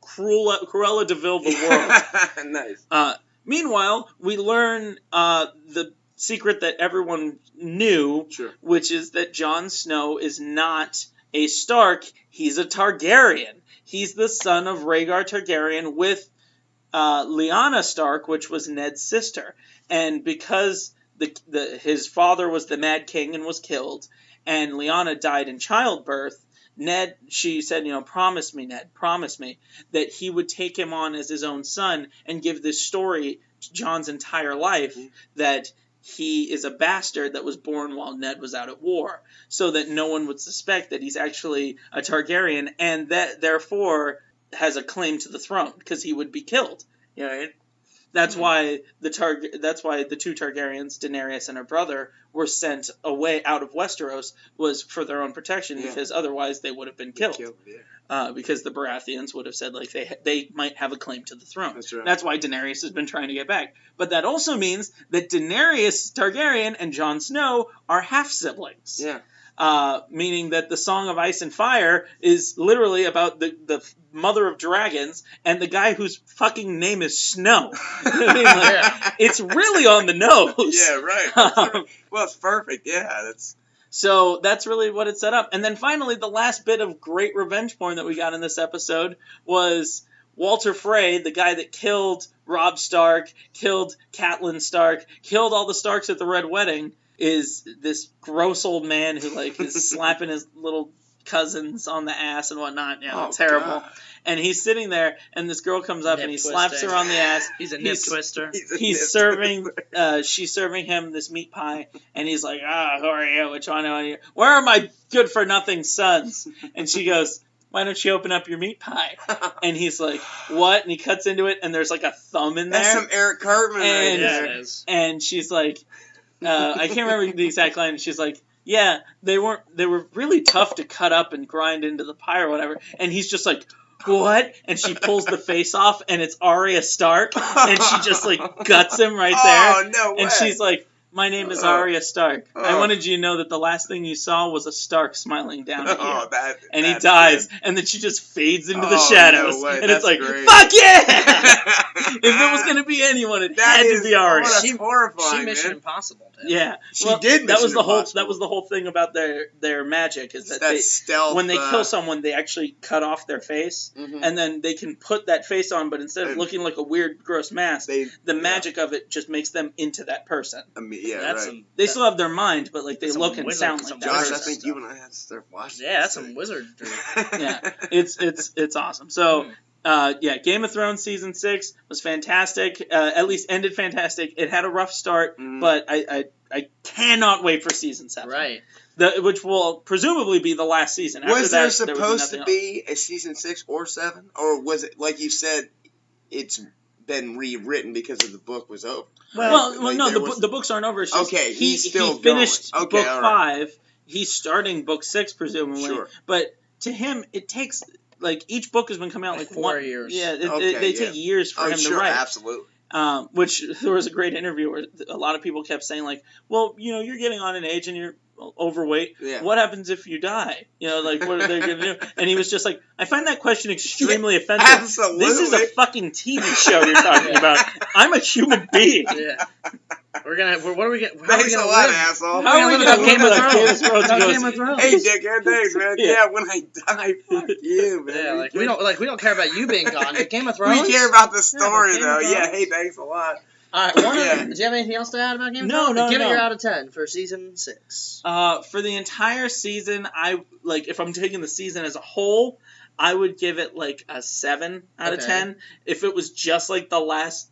Cruella de Vil the world. Nice. Meanwhile, we learn the secret that everyone knew, which is that Jon Snow is not a Stark. He's a Targaryen. He's the son of Rhaegar Targaryen with Lyanna Stark, which was Ned's sister. And because his father was the Mad King and was killed, and Lyanna died in childbirth, she said, promise me, Ned, promise me that he would take him on as his own son and give this story to Jon's entire life, that he is a bastard that was born while Ned was out at war, so that no one would suspect that he's actually a Targaryen, and that therefore has a claim to the throne, because he would be killed. You know, that's why the 2 Targaryens, Daenerys and her brother, were sent away out of Westeros, was for their own protection, because otherwise they would have been killed. Because the Baratheons would have said like they might have a claim to the throne. That's right. That's why Daenerys has been trying to get back. But that also means that Daenerys Targaryen and Jon Snow are half siblings. Yeah. Meaning that the Song of Ice and Fire is literally about the mother of dragons and the guy whose fucking name is Snow. I mean, it's really on the nose. Yeah, right. Well, it's perfect. Yeah, So that's really what it set up. And then finally, the last bit of great revenge porn that we got in this episode was Walter Frey, the guy that killed Robb Stark, killed Catelyn Stark, killed all the Starks at the Red Wedding, is this gross old man who is slapping his little cousins on the ass and whatnot. Yeah, terrible. God. And he's sitting there, and this girl comes up and he slaps her on the ass. He's a nip twister. She's serving him this meat pie, and he's like, who are you? Which one are you? Where are my good for nothing sons? And she goes, why don't you open up your meat pie? And he's like, what? And he cuts into it, and there's like a thumb in there. That's some Eric Cartman right there. It is. And she's like, I can't remember the exact line. She's like, yeah, they were really tough to cut up and grind into the pie or whatever. And he's just like, what? And she pulls the face off, and it's Arya Stark, and she just guts him right there. Oh, no way. And she's like, my name is Arya Stark. I wanted you to know that the last thing you saw was a Stark smiling down at you. And he dies, and then she just fades into the shadows. No way. And that's it's like, great. fuck yeah! If it was going to be anyone, it had to be Arya. That's horrifying, She Mission man. Impossible. Yeah, she did. That was the whole thing about their magic, is that stealth, when they kill someone, they actually cut off their face, and then they can put that face on, but instead of looking like a weird, gross mask, the magic of it just makes them into that person. They still have their mind, but they look and sound like that. Josh, I think you and I have to start watching. Yeah, that's some wizardry. Yeah, it's awesome. So. Game of Thrones Season 6 was fantastic, at least ended fantastic. It had a rough start, but I cannot wait for Season 7. Right. Which will presumably be the last season. Was there supposed to be a Season 6 or 7? Or was it, like you said, it's been rewritten because of the book was over? The books aren't over. It's just he's he finished book 5. He's starting book 6, presumably. Sure. But to him, it takes... each book has been coming out 4 years. Yeah, they take years for him to write. Absolutely. Which there was a great interview where a lot of people kept saying well, you're getting on in age and you're overweight. Yeah. What happens if you die? What are they going to do? And he was just like, I find that question extremely offensive. Absolutely. This is a fucking TV show you're talking about. I'm a human being. Yeah. What are we getting? Thanks a lot, asshole. How are we going to Game of Thrones? Game of Thrones. Hey, dickhead, thanks, man. Yeah, when I die, fuck you, man. Yeah, we don't care about you being gone. But Game of Thrones. We care about the story, though. Yeah, hey, thanks a lot. All right, do you have anything else to add about Game of Thrones? No. Give it your out of 10 for Season 6. For the entire season, if I'm taking the season as a whole, I would give it like a 7 out of Okay. 10. If it was just like the last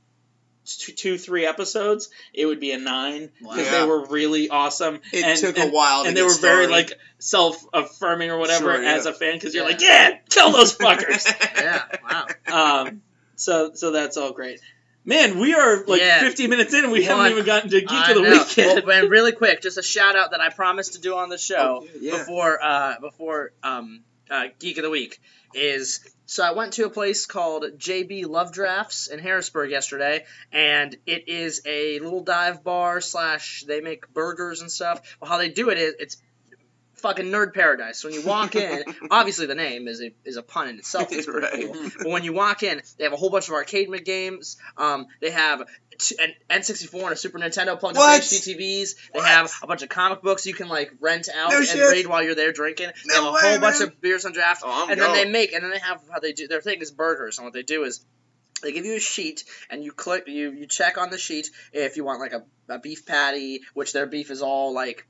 2-3 episodes, it would be a 9 because Wow. they were really awesome. It took a while to and they get were very started. like self-affirming or whatever Sure, yeah. as a fan because you're Yeah. like, yeah, kill those fuckers. Yeah, wow. So that's all great. Man, we are like 50 minutes in and we haven't even gotten to Geek I of the know. Week yet. Well, and really quick, just a shout out that I promised to do on the show Oh, yeah. before Geek of the Week is. So I went to a place called JB Love Drafts in Harrisburg yesterday, and it is a little dive bar / they make burgers and stuff. Well, how they do it is it's fucking nerd paradise. When you walk in, obviously the name is a pun in itself. It's pretty Right. cool. But when you walk in, they have a whole bunch of arcade games. They have an N64 and a Super Nintendo plugged into What? HD TVs. They What? have a bunch of comic books you can like rent out No and shit. read while you're there drinking. They No have a way, whole bunch man. of beers on draft. Oh, I'm and then going. they have how they do their thing is burgers. And what they do is they give you a sheet, and you check on the sheet if you want like a beef patty, which their beef is all like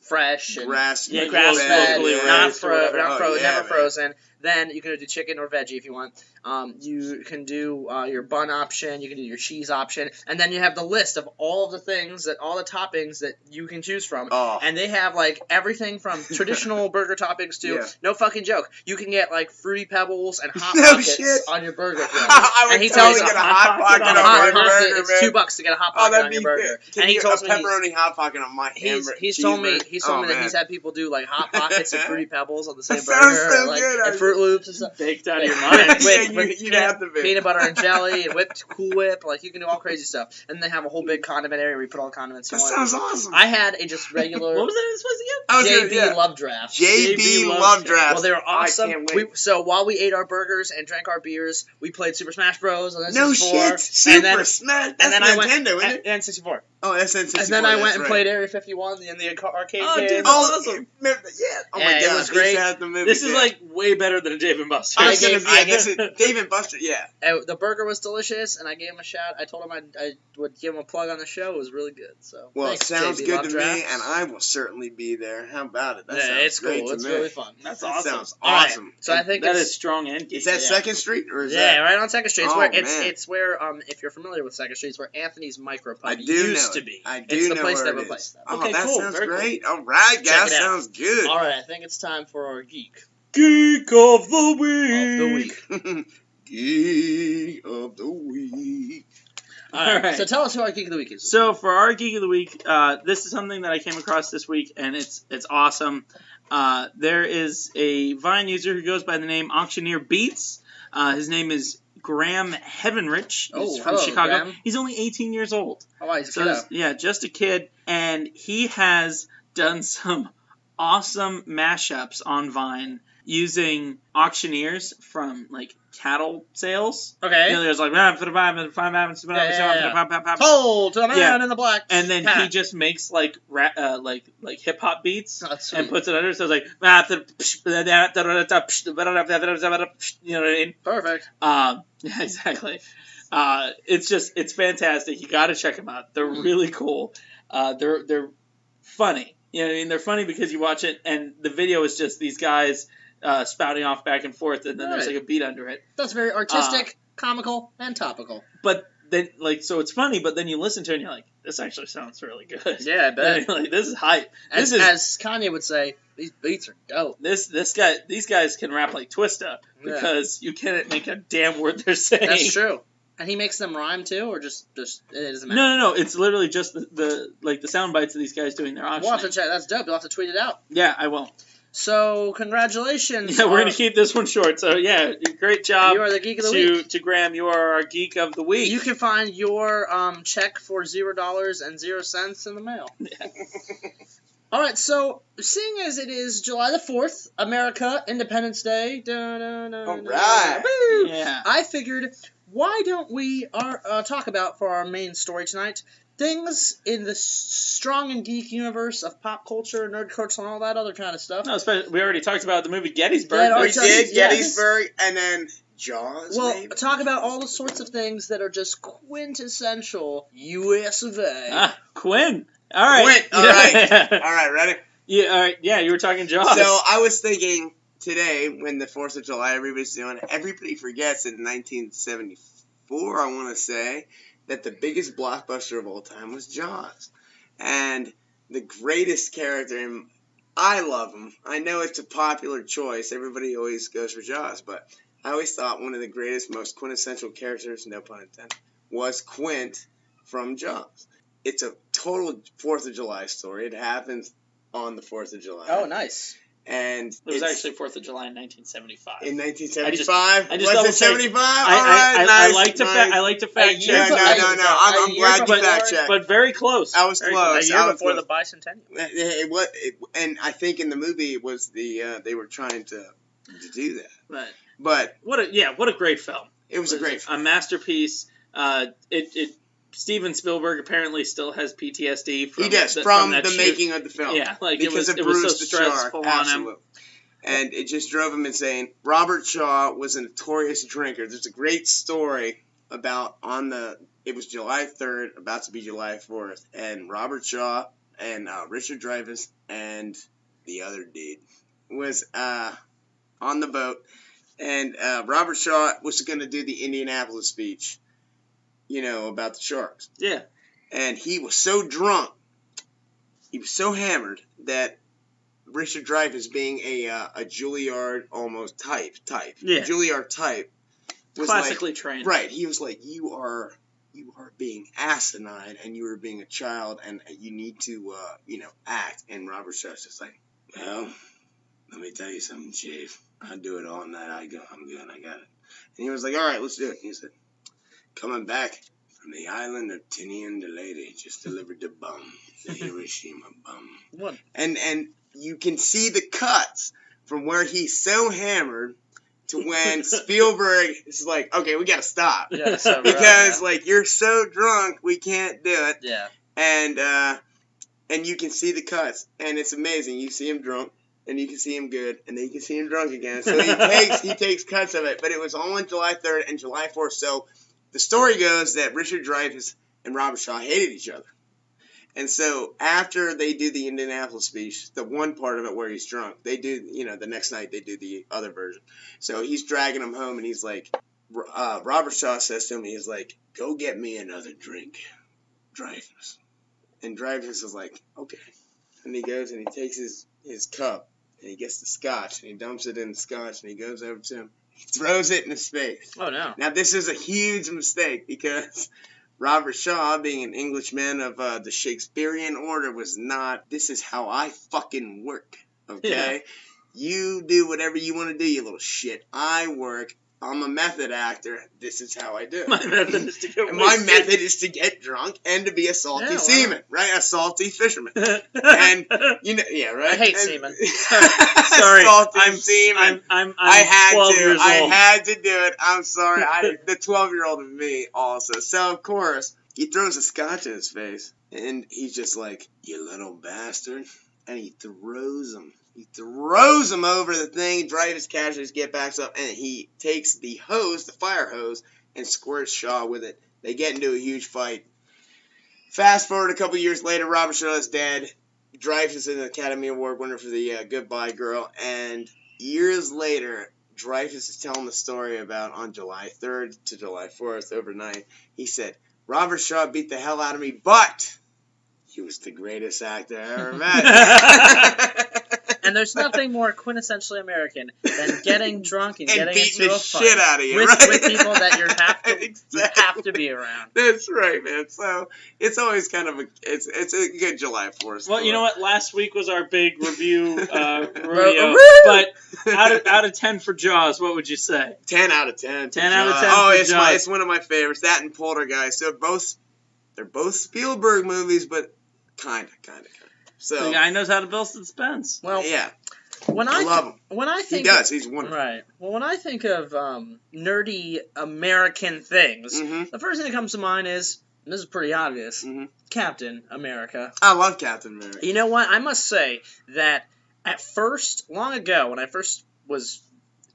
fresh and Grass, Yeah, grass fed, locally not raised or whatever. never man. frozen. Then you can do chicken or veggie if you want. You can do your bun option. You can do your cheese option, and then you have the list of all of the things all the toppings that you can choose from. Oh. And they have like everything from traditional burger toppings to Yeah. no fucking joke. You can get like Fruity Pebbles and Hot No Pockets shit. on your burger. I would And he totally tells get you- a hot pocket on a my Hot Pocket, burger, it's man. $2 to get a Hot Oh, Pocket that'd on be your burger. Can And he you told get a me pepperoni hot pocket on my hamburger? he's told me cheeseburger? that man. he's had people do like Hot Pockets and Fruity Pebbles on the same That burger, sounds so like, good, and Fruit Loops and stuff. Baked out of your Yeah. mind. With you have to be. peanut butter and jelly and whipped Cool Whip, like you can do all crazy stuff. And they have a whole big condiment area where you put all the condiments you That want. sounds awesome. I had a just regular What was it supposed to I was JB gonna- yeah. Love Draft. JB Love Draft. Well, they were awesome. I can't wait. So while we ate our burgers and drank our beers, we played Super Smash Bros. On N64. No shit. Super Smash. That's and then I went Nintendo, isn't it? N64. Oh, that's N64. And then I went that's and right. played Area 51 in the arcade Oh, game. dude, Oh, awesome. yeah. Oh my Yeah, it god. was great. This is like way better than a Dave and Buster's. I was I gonna gave- be. I This is Dave and Buster. Yeah. The burger was delicious, and I gave him a shout. I told him I would give him a plug on the show. It was really good. So Well, thanks, it sounds JB good Love to Drafts. me, and I will certainly be there. How about it? That Yeah, sounds it's great cool. to It's me. really fun. That's That awesome. sounds All right. awesome. So I think That it's is strong and geek. Is that Yeah. 2nd Street or is yeah, that? right on 2nd Street. It's Oh, where man. it's where if you're familiar with 2nd Street, it's where Anthony's Micro Pub I do used know to it. be. I do it's the know place where that it replaced is. that. Oh, Okay, that cool. sounds Very cool. great. All right, Check guys. it out. Sounds good. All right, I think it's time for our geek Geek of the of the week. Geek of the week. All right. So tell us who our geek of the week is. So for our Geek of the Week, this is something that I came across this week, and it's awesome. There is a Vine user who goes by the name Auctioneer Beats. His name is Graham Heavenrich. He's Oh, from hello, Chicago. Graham. He's only 18 years old. oh, he's a So kiddo. yeah, just a kid, and he has done some awesome mashups on Vine using auctioneers from like cattle sales. Okay. You know, there's like Told to the man Yeah. in the black. and then he hat. just makes like like hip hop beats Oh, that's and sweet. puts it under. So it's like you know what I mean? Perfect. Yeah, exactly. It's fantastic. You got to check them out. They're really cool. They're funny. You know what I mean? They're funny because you watch it and the video is just these guys spouting off back and forth, and then there's Right. like a beat under it. That's very artistic, comical, and topical. But then, like, so it's funny, but then you listen to it and you're like, this actually sounds really good. Yeah, I And bet. you're like, this is hype. As, This is as Kanye would say, these beats are dope. these guys can rap like Twista Yeah. because you can't make a damn word they're saying. That's true. And he makes them rhyme too, or just it doesn't matter. No. It's literally just the sound bites of these guys doing their We'll auctioning. have to check. That's dope. You'll have to tweet it out. Yeah, I will. So congratulations. Yeah, we're gonna keep this one short. So yeah, great job. You are the geek of the week. To Graham. You are our geek of the week. You can find your check for $0.00 in the mail. All right, so seeing as it is July the 4th, America, Independence Day, All right. woo, Yeah. I figured, why don't we talk about, for our main story tonight, things in the strong and geek universe of pop culture, nerd culture, and all that other kind of stuff. No, we already talked about the movie Gettysburg. Yeah, We already did yes. Gettysburg and then Jaws, Well, maybe? talk about all the sorts of things that are just quintessential US of A. Ah, Quinn. All right. Quinn, all right. All right, ready? Yeah, all right. Yeah, you were talking Jaws. So I was thinking today, when the 4th of July, everybody's doing it, everybody forgets that in 1974, I want to say, that the biggest blockbuster of all time was Jaws. And the greatest character, and I love him. I know it's a popular choice. Everybody always goes for Jaws, but I always thought one of the greatest, most quintessential characters, no pun intended, was Quint from Jaws. It's a total 4th of July story. It happens on the 4th of July. Oh, nice. And it was actually 4th of July in 1975. In 1975? I just was it 75? I like to fact check. No. I'm glad you fact checked. But very close. I was close. A year before the bicentennial. And I think in the movie it was they were trying to do that. Right. But what a great film. It was a great film. A masterpiece. Steven Spielberg apparently still has PTSD from the making of the film. Yeah, like because it was so stressful on him. And it just drove him insane. Robert Shaw was a notorious drinker. There's a great story about it was July 3rd, about to be July 4th, and Robert Shaw and Richard Dreyfuss and the other dude was on the boat, and Robert Shaw was going to do the Indianapolis speech. About the sharks. Yeah. And he was so drunk, he was so hammered that Richard Dreyfuss, being a Juilliard almost type, Juilliard type, was classically trained. Right. He was like, you are being asinine, and you are being a child, and you need to, act. And Robert Shaw's just like, well, let me tell you something, Chief. I'll do it all night. I'm good. I got it. And he was like, all right, let's do it. He said, coming back from the island of Tinian the Lady, just delivered the bum, the Hiroshima bum. What? And you can see the cuts from where he's so hammered to when Spielberg is like, okay, we gotta stop. Yeah, so because you're so drunk, we can't do it. Yeah. And you can see the cuts, and it's amazing. You see him drunk, and you can see him good, and then you can see him drunk again. So he takes cuts of it. But it was all on July 3rd and July 4th. So the story goes that Richard Dreyfuss and Robert Shaw hated each other. And so after they do the Indianapolis speech, the one part of it where he's drunk, they do, the next night they do the other version. So he's dragging him home, and he's like, Robert Shaw says to him, he's like, go get me another drink, Dreyfuss. And Dreyfuss is like, okay. And he goes and he takes his cup, and he gets the scotch, and he dumps it in the scotch, and he goes over to him. He throws it in his face. Oh, no. Now, this is a huge mistake because Robert Shaw, being an Englishman of the Shakespearean order, was not, this is how I fucking work, okay? Yeah. You do whatever you want to do, you little shit. I work. I'm a method actor. This is how I do it. My method is to get wasted. My method is to get drunk and to be a salty seaman, right? A salty fisherman. And, right? I hate seamen. Sorry. Salty seaman. I'm 12 years old. I had to do it. I'm sorry. The 12-year-old of me also. So, of course, he throws a scotch in his face, and he's just like, you little bastard. And he throws him. He throws him over the thing. Dreyfuss casually get back up, and he takes the hose, the fire hose, and squirts Shaw with it. They get into a huge fight. Fast forward a couple years later, Robert Shaw is dead. Dreyfuss is an Academy Award winner for the Goodbye Girl. And years later, Dreyfuss is telling the story about on July 3rd to July 4th overnight. He said, Robert Shaw beat the hell out of me, but he was the greatest actor I ever met. And there's nothing more quintessentially American than getting drunk and getting beating into the a fight shit out of you, with people that you have to be around. That's right, man. So it's always kind of it's a good July 4th. Well, you know what? Last week was our big review rodeo, but out of 10 for Jaws, what would you say? 10 out of 10. 10 out of 10. Oh, for Jaws. It's one of my favorites. That and Poltergeist. So they're both Spielberg movies, but kind of. So the guy knows how to build suspense. Well, yeah. I love him. When I think he does. He's wonderful. Right. Well, when I think of nerdy American things, the first thing that comes to mind is, and this is pretty obvious, Captain America. I love Captain America. You know what? I must say that at first, long ago, when I first was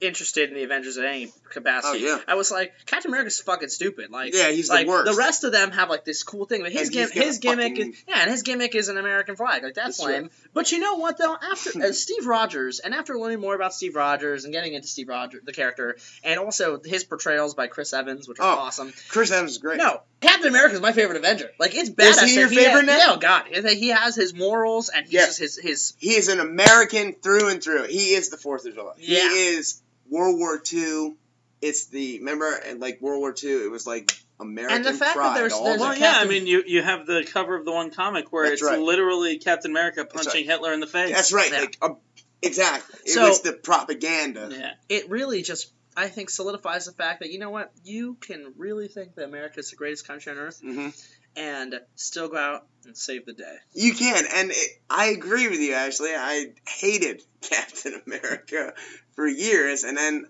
interested in the Avengers in any capacity. Oh, yeah. I was like, Captain America's fucking stupid. Like, Yeah, he's like, the worst. The rest of them have like this cool thing, but his gimmick is an American flag. Like that's lame. Right. But you know what though? After Steve Rogers, and after learning more about Steve Rogers and getting into Steve Rogers, the character, and also his portrayals by Chris Evans, which are awesome. Chris Evans is great. No, Captain America is my favorite Avenger. Like it's badass. Is he your favorite now? Yeah, oh God, he has his morals and he's just his. He is an American through and through. He is the 4th of July. Yeah. He is World War II. It's remember, and like World War II, it was like American and the fact pride. That there's well, yeah, I mean, you have the cover of the one comic where it's literally Captain America punching Hitler in the face. That's right. Yeah. Like, exactly. It So, was the propaganda. Yeah. It really just, I think, solidifies the fact that, you know what, you can really think that America is the greatest country on earth and still go out and save the day. You can, and I agree with you, Ashley. I hated Captain America for years, and then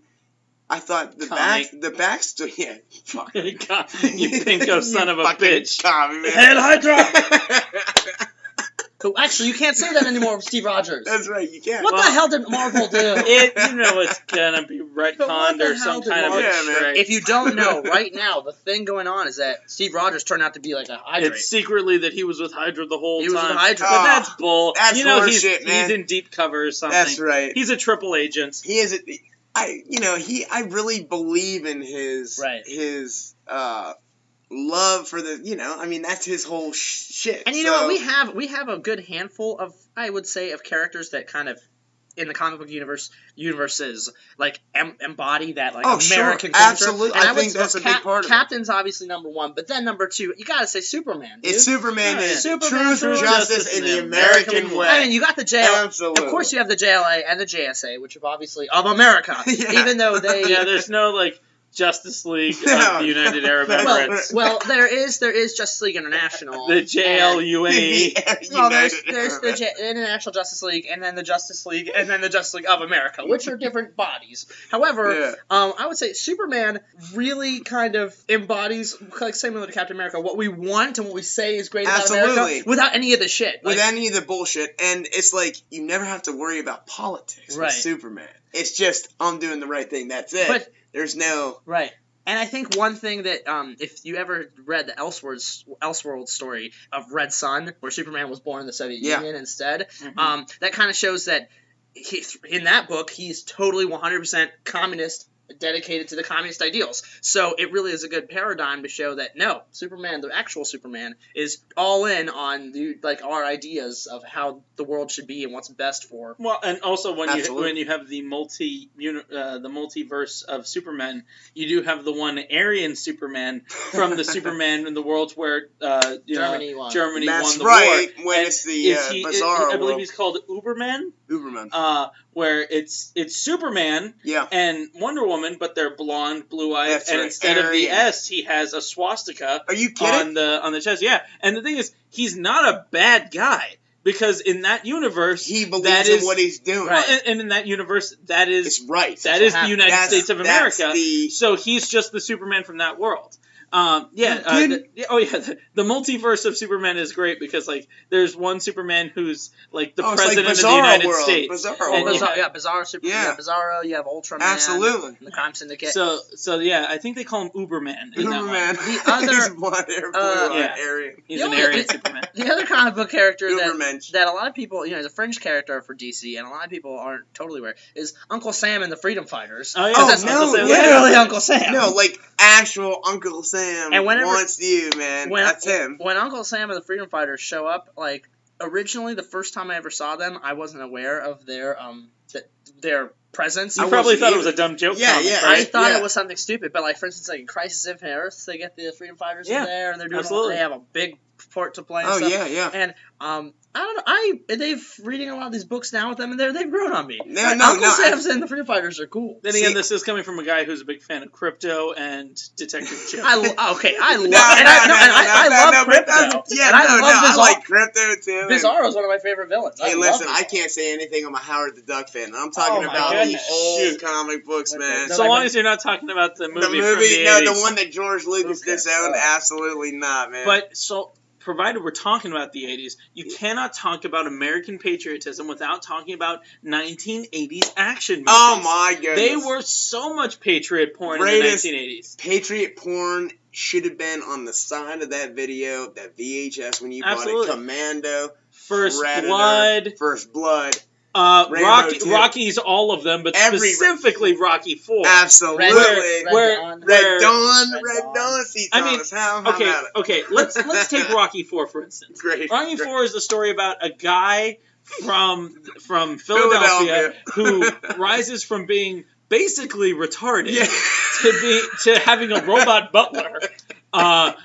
I thought the backstory. Yeah, fuck. You pinko son of a bitch. Commie, man. Hail Hydra! So actually, you can't say that anymore with Steve Rogers. That's right, you can't. What the hell did Marvel do? You know it's gonna be retconned or some kind of trick. If you don't know, right now, the thing going on is that Steve Rogers turned out to be like a Hydra. It's secretly that he was with Hydra the whole time. He was with Hydra. But that's bull. That's horseshit, man. He's in deep cover or something. That's right. He's a triple agent. He is I really believe in his love for I mean, that's his whole shit. And you know what? We have a good handful of, I would say, of characters that kind of, in the comic book universes, like embody that American culture. Absolutely. And I think that's a big part of it. Captain's obviously number one, but then number two, you gotta say Superman. Dude. It's Superman. Yeah, Truth, justice, in the American way. I mean, you got the JLA. Absolutely. Of course, you have the JLA and the JSA, which are obviously of America. Even though they. Yeah, there's no Justice League of the United Arab Emirates. Well, there is Justice League International. The JLUA. Well, there's the International Justice League, and then the Justice League, and then the Justice League of America, which are different bodies. However, I would say Superman really kind of embodies, like same with Captain America, what we want and what we say is great about America, without any of the shit. With any of the bullshit, and it's like you never have to worry about politics with Superman. It's just I'm doing the right thing. That's it. But there's no right. And I think one thing that, if you ever read the Elseworld story of Red Sun, where Superman was born in the Soviet Union instead, that kind of shows that in that book, he's totally 100% communist, dedicated to the communist ideals. So it really is a good paradigm to show that, no, Superman, the actual Superman, is all in on our ideas of how the world should be and what's best for. Well, and also when you have the multiverse of Superman, you do have the one Aryan Superman from the Superman in the worlds where Germany won. That's won the right, war. when it's the Bizarro I believe he's called Uberman. Where it's Superman and Wonder Woman, but they're blonde, blue-eyed, and instead of the S, he has a swastika. Are you kidding? on the chest. Yeah, and the thing is, he's not a bad guy. Because in that universe, he believes in what he's doing. Right. And in that universe, that is it's right. That is the United States of America. So he's just the Superman from that world. The multiverse of Superman is great because there's one Superman who's the president of the United States. Bizarro Superman. Bizarro. You have Ultraman. Absolutely. And the Crime Syndicate. So I think they call him Uberman. Uberman. The other he's an Aryan Superman. The other comic book character that a lot of people, is a fringe character for DC, and a lot of people aren't totally aware, is Uncle Sam in the Freedom Fighters. Oh yeah, literally Uncle Sam. No, actual Uncle Sam. And wants you, man. That's him. When Uncle Sam and the Freedom Fighters show up, originally the first time I ever saw them, I wasn't aware of their presence. You probably thought it was a dumb joke. I thought it was something stupid, but for instance, in Crisis Infinite Earths, they get the Freedom Fighters in there, and they're doing they have a big part to play. And stuff. And I don't know. They've reading a lot of these books now with them, and they've grown on me. Uncle Sam's and the Freedom Fighters are cool. Then again, this is coming from a guy who's a big fan of crypto and Detective Chimp. I love Crypto. I like Crypto too. Bizarro's one of my favorite villains. Hey, listen, I can't say anything. I'm a Howard the Duck fan. I'm talking about the old comic books, man. So long as you're not talking about the movie. The movie, the one that George Lucas disowned. Absolutely not, man. But so. provided we're talking about the 80s, you cannot talk about American patriotism without talking about 1980s action movies. Oh my goodness. They were so much patriot porn Greatest in the 1980s. Patriot porn should have been on the side of that video, that VHS when you Absolutely. bought it. Commando, First Predator, Blood. First Blood. Rocky's all of them, but specifically Rocky 4. Absolutely. Red Dawn. See, Thomas, okay. Let's take Rocky 4 for instance. Rocky 4 is the story about a guy from Philadelphia who rises from being basically retarded to having a robot butler. To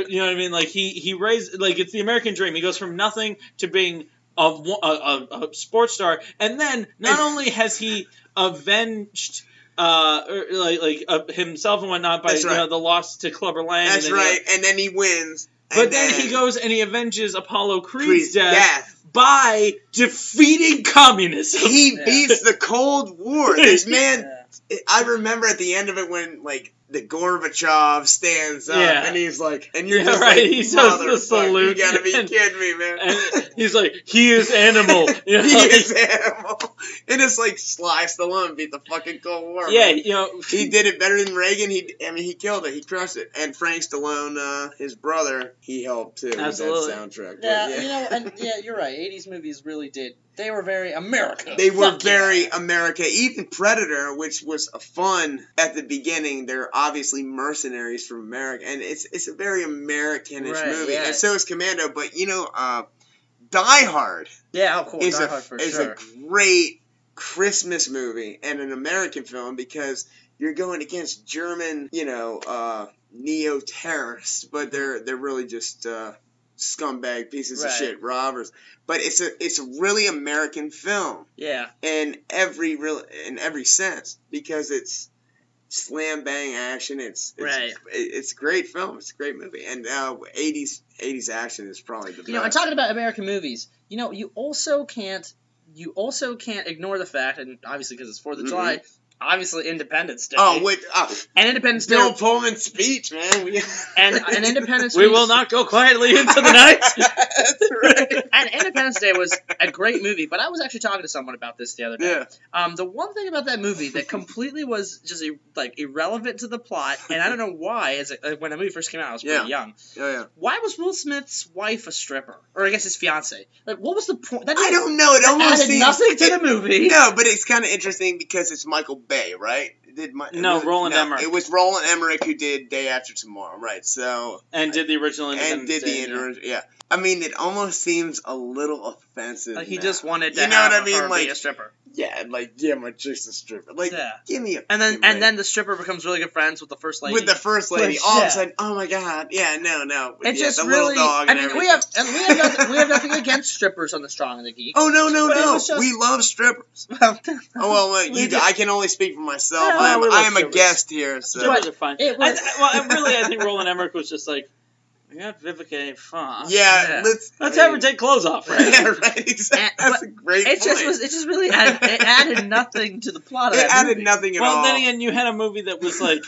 you know what I mean? Like he raised, like, it's the American dream. He goes from nothing to being a sports star, and then not only has he avenged himself and whatnot by the loss to Clubber Lang. That's right, and then he wins. But then he goes and he avenges Apollo Creed's death by defeating communism. He beats the Cold War. This man, I remember at the end of it when, like, the Gorbachev stands up and he's like, and you're just like, he does the salute. You gotta be kidding me, man. And he's like, he is animal. You know, he is animal. And it's like Sly Stallone beat the fucking Cold War. Yeah, man. you know. He did it better than Reagan. He killed it. He crushed it. And Frank Stallone, his brother, he helped too. Absolutely. With that soundtrack. Yeah, you're right. 80s movies really did. They were very America. They were very America. Even Predator, which was fun at the beginning, they're obviously mercenaries from America, and it's a very Americanish movie. Yeah. And so is Commando. But Die Hard. Yeah, of course. Die Hard is a great Christmas movie and an American film because you're going against German, neo-terrorists, but they're really just scumbag pieces of shit robbers. But it's a really American film. Yeah. In every sense, because it's slam bang action. It's a great film. It's a great movie. And 80s action is probably the best. And talking about American movies, you also can't ignore the fact, and obviously because it's 4th of July, obviously Independence Day. And Independence Day. Bill Pullman's speech, man. And Independence Day. We will not go quietly into the night. That's right. And Independence Day was a great movie, but I was actually talking to someone about this the other day. Yeah. The one thing about that movie that completely was just irrelevant to the plot, and I don't know why, when the movie first came out, I was pretty young. Yeah. Why was Will Smith's wife a stripper? Or I guess his fiance. Like, what was the point? I don't know. It almost added nothing to the movie. No, but it's kind of interesting because it's Michael Bay, right? Roland Emmerich. It was Roland Emmerich who did Day After Tomorrow, right? So did the original Independence Day. Yeah. I mean, it almost seems a little offensive. Like he just wanted to have what I mean? Her be a stripper. Yeah, my chick's a stripper. Give me a. And then the stripper becomes really good friends with the first lady. With the first lady, all of a sudden, oh my god, no. It's just the really. Little dog and we have nothing against strippers on the Strong and the Geek. Oh no. We love strippers. I can only speak for myself. I am a guest here, so strippers are fine. I think Roland Emmerich was just like, we got Vivica Fox. Yeah. Let's have her take clothes off, right? Yeah, right. Exactly. That's a great point. It just really added nothing to the plot of that movie. It added nothing at all. Well, then again, you had a movie that was like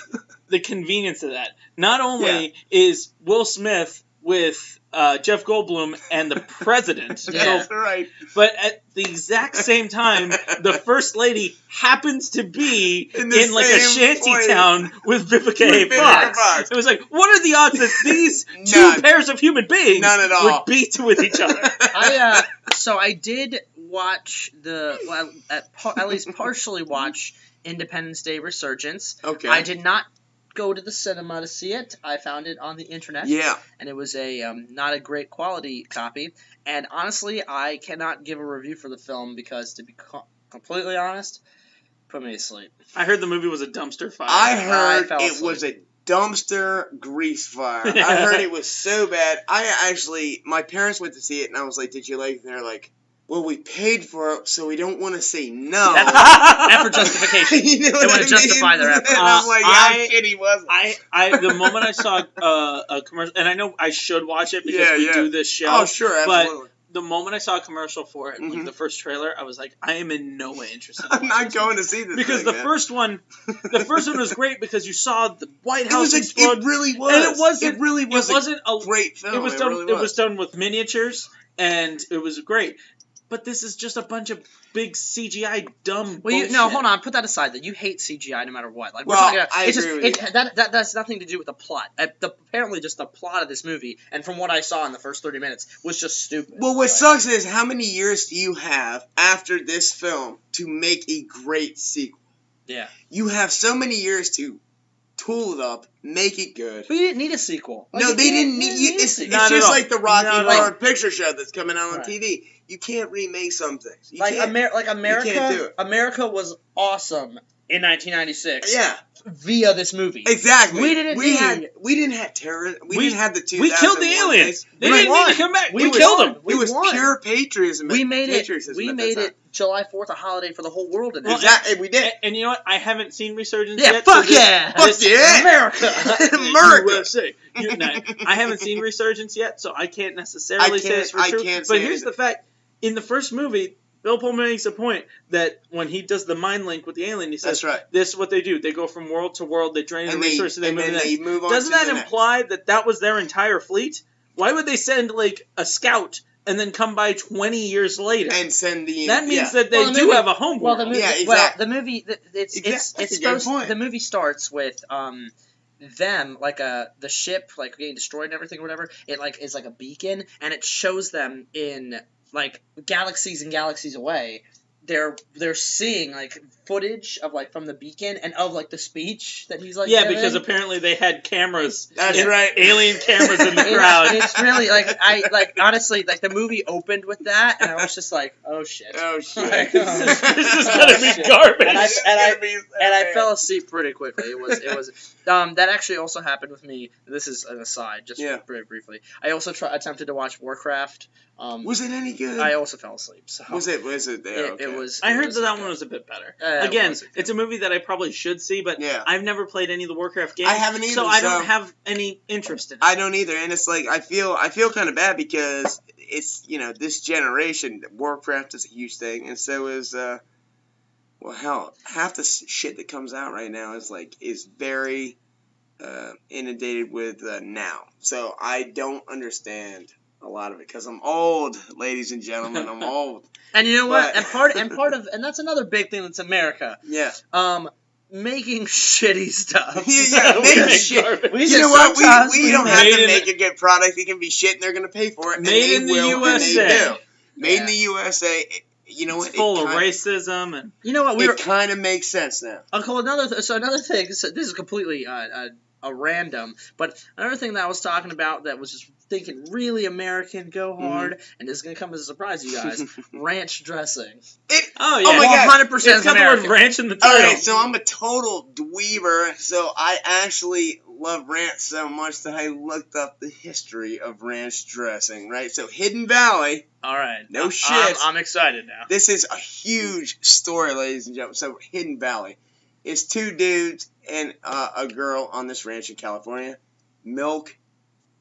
the convenience of that. Not only is Will Smith with Jeff Goldblum and the president. That's right. But at the exact same time, the first lady happens to be in like a shanty town with Vivica Fox. It was like, what are the odds that these two pairs of human beings would be with each other? So I did watch at least partially watch Independence Day Resurgence. Okay. I did not go to the cinema to see it. I found it on the internet. Yeah. And it was a not a great quality copy. And honestly, I cannot give a review for the film because, to be completely honest, put me to sleep. I heard the movie was a dumpster fire. I heard it was a dumpster grease fire. I heard it was so bad. My parents went to see it, and I was like, did you like it? And they're like, well, we paid for it, so we don't want to say no. Effort justification. They want to justify their effort. And I'm like, how shitty was it? The moment I saw a commercial, and I know I should watch it because we do this show. Oh, sure, absolutely. the moment I saw a commercial for it, like Mhm. the first trailer, I was like, I am in no way interested. I'm not going to see this because thing, the first one was great because you saw the White It House was a, explode. it really was. And it wasn't. It really was. It wasn't a great film. It was It done. really It was done with miniatures, and it was great. But this is just a bunch of big CGI dumb bullshit. No, hold on. Put that aside. That you hate CGI no matter what. Like, Well, we're talking about, I it's agree just with you. that has nothing to do with the plot. Apparently, just the plot of this movie, and from what I saw in the first 30 minutes, was just stupid. Well, what sucks is how many years do you have after this film to make a great sequel? Yeah. You have so many years to tool it up, make it good. But you didn't need a sequel. No, they didn't need. It's Not just at all. like the Rocky Not at Horror all. Picture Show that's coming out on Right. TV. You can't remake some things. You Like can't. America. You can't do it. America was awesome in 1996. Yeah, Via this movie. exactly. We didn't have terrorism. We We- didn't have the 2001 We killed the aliens. They We didn't won. need to come back. We We killed won. them. We It was won. pure patriotism. We made it. patriotism We at that made time. it July 4th a holiday for the whole world. Well, Exactly, we did. And you know what? I haven't seen Resurgence Yeah, yet. fuck so this- yeah! Fuck yeah! America. America. USA. I haven't seen Resurgence yet, so I can't necessarily say it's for I true. can't But say here's anything. the fact: in the first movie, Bill Pullman makes a point that when he does the mind link with the alien, he says, That's right. "This is what they do. They go from world to world. They drain the And resources. They and move then the they next." move on Doesn't to that the next. imply that was their entire fleet? Why would they send like a scout and then come by 20 years later? And send the. That means yeah. that they Well, the do movie- have a home Well, the world. movie. Yeah, Well, exactly. the movie. It's That's a good supposed. point. The movie starts with them like the ship like getting destroyed and everything or whatever. It like is like a beacon and it shows them in like galaxies and galaxies away. They're seeing like footage of like from the beacon and of like the speech that he's like Yeah, giving. because apparently they had cameras. That's right. Alien cameras in the crowd. It's really like honestly like the movie opened with that and I was just like, oh shit. Oh shit! Like, This is oh, gonna be shit. garbage. And I I fell asleep pretty quickly. It was that actually also happened with me. This is an aside, just Yeah. very briefly. I also attempted to watch Warcraft. Was it any good? I also fell asleep. So Was it? Yeah, okay. It was. I it heard was that okay. one was a bit better. It Again, was okay. it's a movie that I probably should see, but Yeah. I've never played any of the Warcraft games. I haven't either, so I so- don't have any interest in it. I don't either, and it's like I feel kind of bad because it's this generation Warcraft is a huge thing, and so is well hell half the shit that comes out right now is very inundated with now. So I don't understand a lot of it because I'm old, ladies and gentlemen. I'm old. And you know what? But- And that's another big thing that's America. Yeah. Making shitty stuff. Yeah, We make make shit. garbage. We You just know what? sometimes We don't have made to in make a good product. It can be shit, and they're going to pay for it. Made and they in the will, and they USA. do. Made Yeah. in the USA. You know It's what? full of racism and You know what? It kind of makes sense now. Uncle, another thing. So this is completely a random, but another thing that I was talking about that was just thinking really American, go hard, and this is gonna come as a surprise to you guys. Ranch dressing. oh yeah, Oh my God. 100% it's got the word American. ranch in the All title. right, so I'm a total dweeber. So I actually love ranch so much that I looked up the history of ranch dressing. Right, so Hidden Valley. All right, No shit. I'm excited now. This is a huge story, ladies and gentlemen. So Hidden Valley is two dudes and a girl on this ranch in California. Milk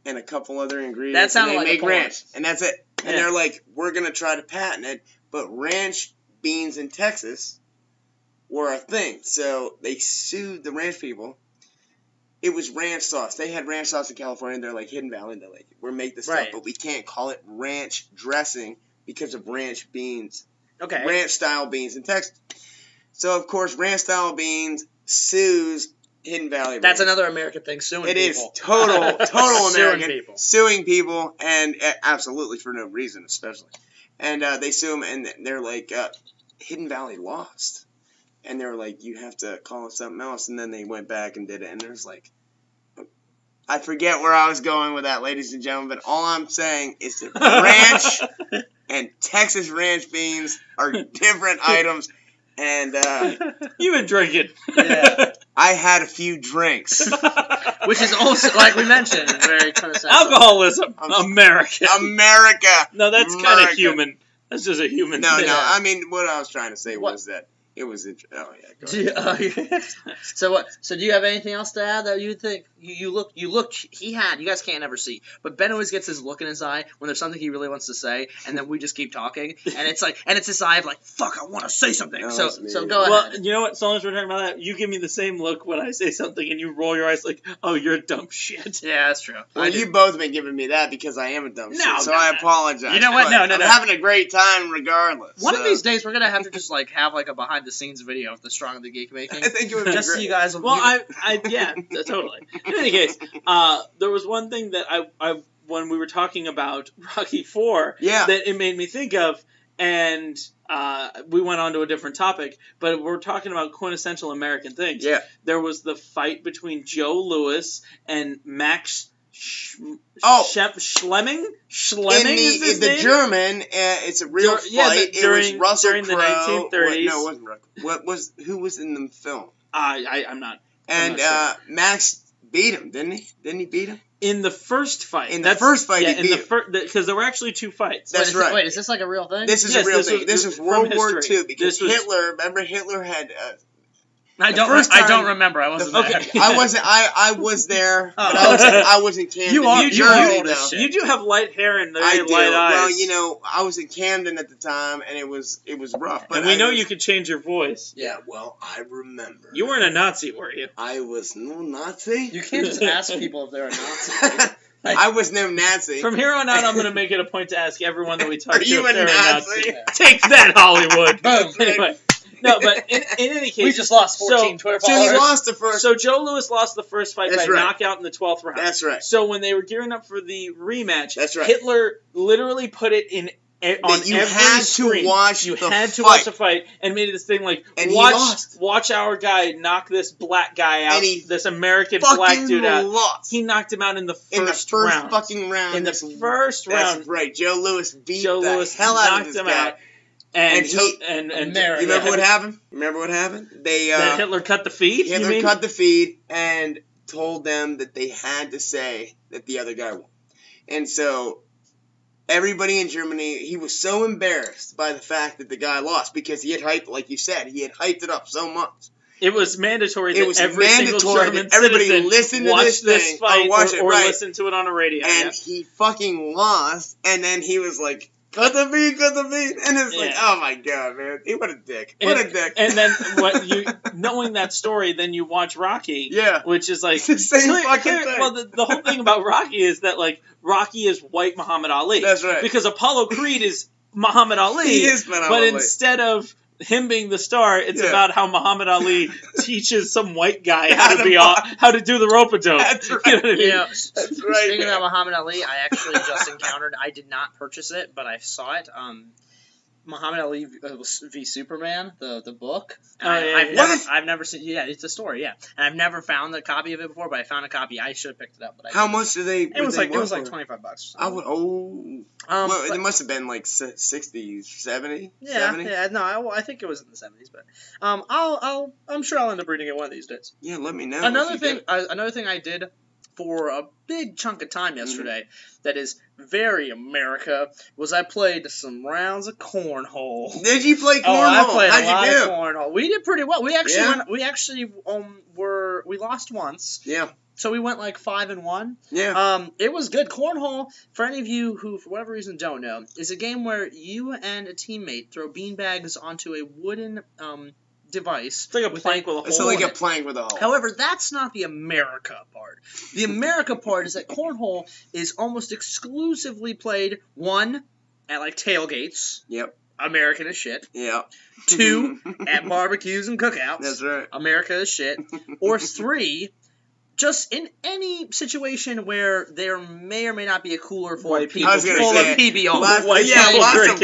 and a couple other ingredients. That sounded and like they a make porn. ranch, and that's it. And Yeah. they're like, we're gonna try to patent it, but ranch beans in Texas were a thing. So they sued the ranch people. It was ranch sauce. They had ranch sauce in California. They're like Hidden Valley. They're like, we're make this Right. stuff, but we can't call it ranch dressing because of ranch beans, Okay. ranch style beans in Texas. So of course, ranch style beans sues Hidden Valley. That's Ranch. another American thing. Suing It is people. total Suing American people. suing people, and absolutely for no reason, especially. And they sue them, and they're like, Hidden Valley lost, and they were like, you have to call it something else. And then they went back and did it, and there's like, I forget where I was going with that, ladies and gentlemen. But all I'm saying is that ranch and Texas ranch beans are different items, and You've been drinking. Yeah. I had a few drinks. Which is also, like we mentioned, very quintessential. Alcoholism. America. America. No, that's kind America. of human. That's just a human No, thing. no. I mean, what I was trying to say What? was that it was. Oh yeah. Go Do ahead. you- So what? So do you have anything else to add that you think you look. He had. You guys can't ever see, but Ben always gets his look in his eye when there's something he really wants to say, and then we just keep talking, and it's like, and it's this eye of like, fuck, I want to say something. No, so go ahead. Well, you know what? So long as we're talking about that, you give me the same look when I say something, and you roll your eyes like, "Oh, you're dumb shit." Yeah, that's true. Well, you both been giving me that because I am a dumb shit, so I apologize. You know what? No. I'm having a great time regardless. One of these days, we're gonna have to just like have like a behind the scenes video of the Strong of the Geek making. I think it would be just great. so you guys. Well, yeah, totally. In any case, there was one thing that I when we were talking about Rocky IV, that it made me think of, and we went on to a different topic, but we're talking about quintessential American things. Yeah. There was the fight between Joe Louis and Max Schleming? Schleming is his name? German, it's a real fight. It was Russell Crowe. The 1930s. No, it wasn't Russell. Who was in the film? I'm not. And sure. Max beat him, didn't he? Didn't he beat him? In the first fight. He beat him. Because there were actually two fights. That's right. Wait, is this like a real thing? This is a real thing. This was World War II because Hitler. Remember Hitler had. I don't remember. I wasn't there. I was there, but I was in Camden. You You do have light hair and very light eyes. Well, I was in Camden at the time, and it was rough. But and we know you could change your voice. Yeah, well, I remember. You weren't a Nazi, were you? I was no Nazi. You can't just ask people if they're a Nazi. I was no Nazi. From here on out, I'm going to make it a point to ask everyone that we talk to if they're a Nazi. Take that, Hollywood. Boom. Anyway. No, but in any case... We just lost 14 Twitter followers. So he lost the first... So Joe Louis lost the first fight by knockout in the 12th round. That's right. So when they were gearing up for the rematch, that's right. Hitler literally put it on every screen. You had to watch the fight and made it this thing like, watch our guy knock this black guy out, this American black dude out. He knocked him out in the first round. Fucking round. In the first round. That's right. Joe Louis beat the hell out of this guy. And you remember what happened? That Hitler cut the feed? Hitler cut the feed and told them that they had to say that the other guy won. And so everybody in Germany, he was so embarrassed by the fact that the guy lost because he had hyped, like you said, he had hyped it up so much. It was mandatory that every single German everybody citizen listen to watch this fight or right. listen to it on a radio. And he fucking lost, and then he was like, cut the feed, and it's like, oh my god, man, what a dick, And then knowing that story, then you watch Rocky, which is like it's the same fucking thing. Well, the whole thing about Rocky is that like Rocky is white Muhammad Ali. That's right. Because Apollo Creed is Muhammad Ali. He is Muhammad Ali. But instead of him being the star, it's about how Muhammad Ali teaches some white guy how to do the rope-a-dope. That's right. You know what I mean? That's right. Speaking about Muhammad Ali, I actually just encountered. I did not purchase it, but I saw it. Muhammad Ali v Superman, the book. I've never seen. Yeah, it's a story. Yeah, and I've never found a copy of it before, but I found a copy. I should have picked it up. But how much did they? It was like $25. I would. Well, it must have been like 60s, 70s. Yeah, 70s? yeah. No, I think it was in the 70s, but I'm sure I'll end up reading it one of these days. Yeah, let me know. Another thing I did for a big chunk of time yesterday that is very America was I played some rounds of cornhole. Did you play cornhole? I played How'd a lot you do? of cornhole. We did pretty well. We actually we lost once. Yeah. So we went like 5-1. Yeah. It was good. Cornhole, for any of you who for whatever reason don't know, is a game where you and a teammate throw beanbags onto a wooden device. It's like a plank with a hole. It's like a plank with a hole. However, that's not the America part. The America part is that cornhole is almost exclusively played, 1, at like tailgates. Yep. American as shit. Yep. 2, at barbecues and cookouts. That's right. America as shit. Or 3, just in any situation where there may or may not be a cooler full of people full of PBR. Lots of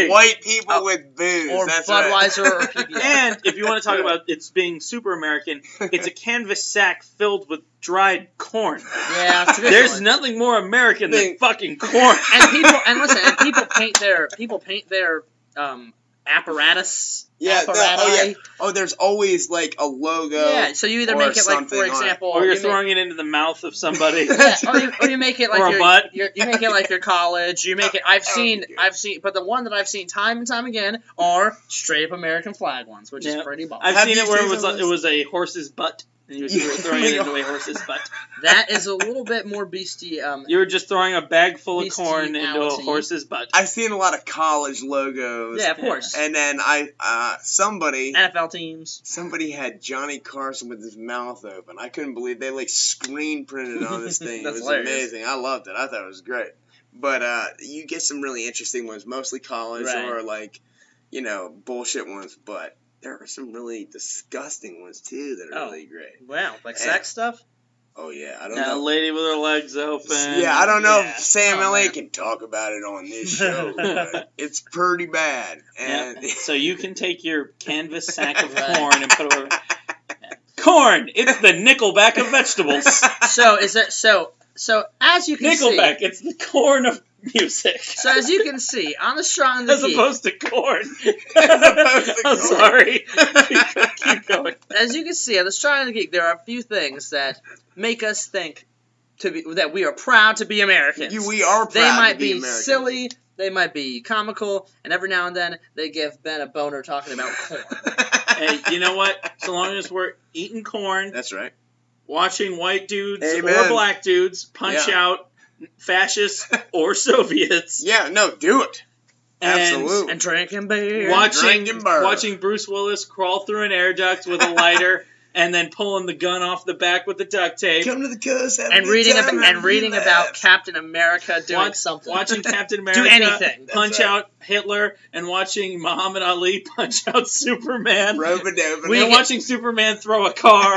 white people with booze. Or that's Budweiser right. or PBR. And if you want to talk about it's being super American, it's a canvas sack filled with dried corn. Yeah, there's nothing more American than fucking corn. And people paint their apparatus. Yeah. There's always like a logo. Yeah. So you either make it like, for example, or you're throwing it into the mouth of somebody. Or you make it like or a butt. You make it like your college. You make it. I've seen. But the one that I've seen time and time again are straight up American flag ones, which is pretty bomb. I've seen it where it was a horse's butt. And you were throwing it into a horse's butt. That is a little bit more beastie. You were just throwing a bag full of corn into a horse's butt. I've seen a lot of college logos. Yeah, of course. And then somebody NFL teams. Somebody had Johnny Carson with his mouth open. I couldn't believe they like screen printed on this thing. It was amazing. I loved it. I thought it was great. But you get some really interesting ones, mostly college or like, bullshit ones. But there are some really disgusting ones too that are really great. Wow, like sex stuff? Oh yeah, I don't know. A lady with her legs open. Yeah, I don't know if Sam Elliott can talk about it on this show, but it's pretty bad. And so you can take your canvas sack of corn and put it over. Corn! It's the Nickelback of vegetables. So as you can see, Nickelback, it's the corn of music. So as you can see, on the Strong and the Geek, as opposed to corn. I'm sorry. Keep going. As you can see, on the Strong and the Geek, there are a few things that make us think that we are proud to be Americans. We are proud. They might to be be Americans. silly. They might be comical, and every now and then they give Ben a boner talking about corn. Hey, you know what? So long as we're eating corn, that's right. Watching white dudes Amen. or black dudes punch out fascists or Soviets. Yeah, no, do it. Absolutely. And drinking beer. Watching Bruce Willis crawl through an air duct with a lighter and then pulling the gun off the back with the duct tape. Come to the coast. And reading about Captain America doing something. Watching Captain America do anything. Punch out Hitler and watching Muhammad Ali punch out Superman. And watching Superman throw a car.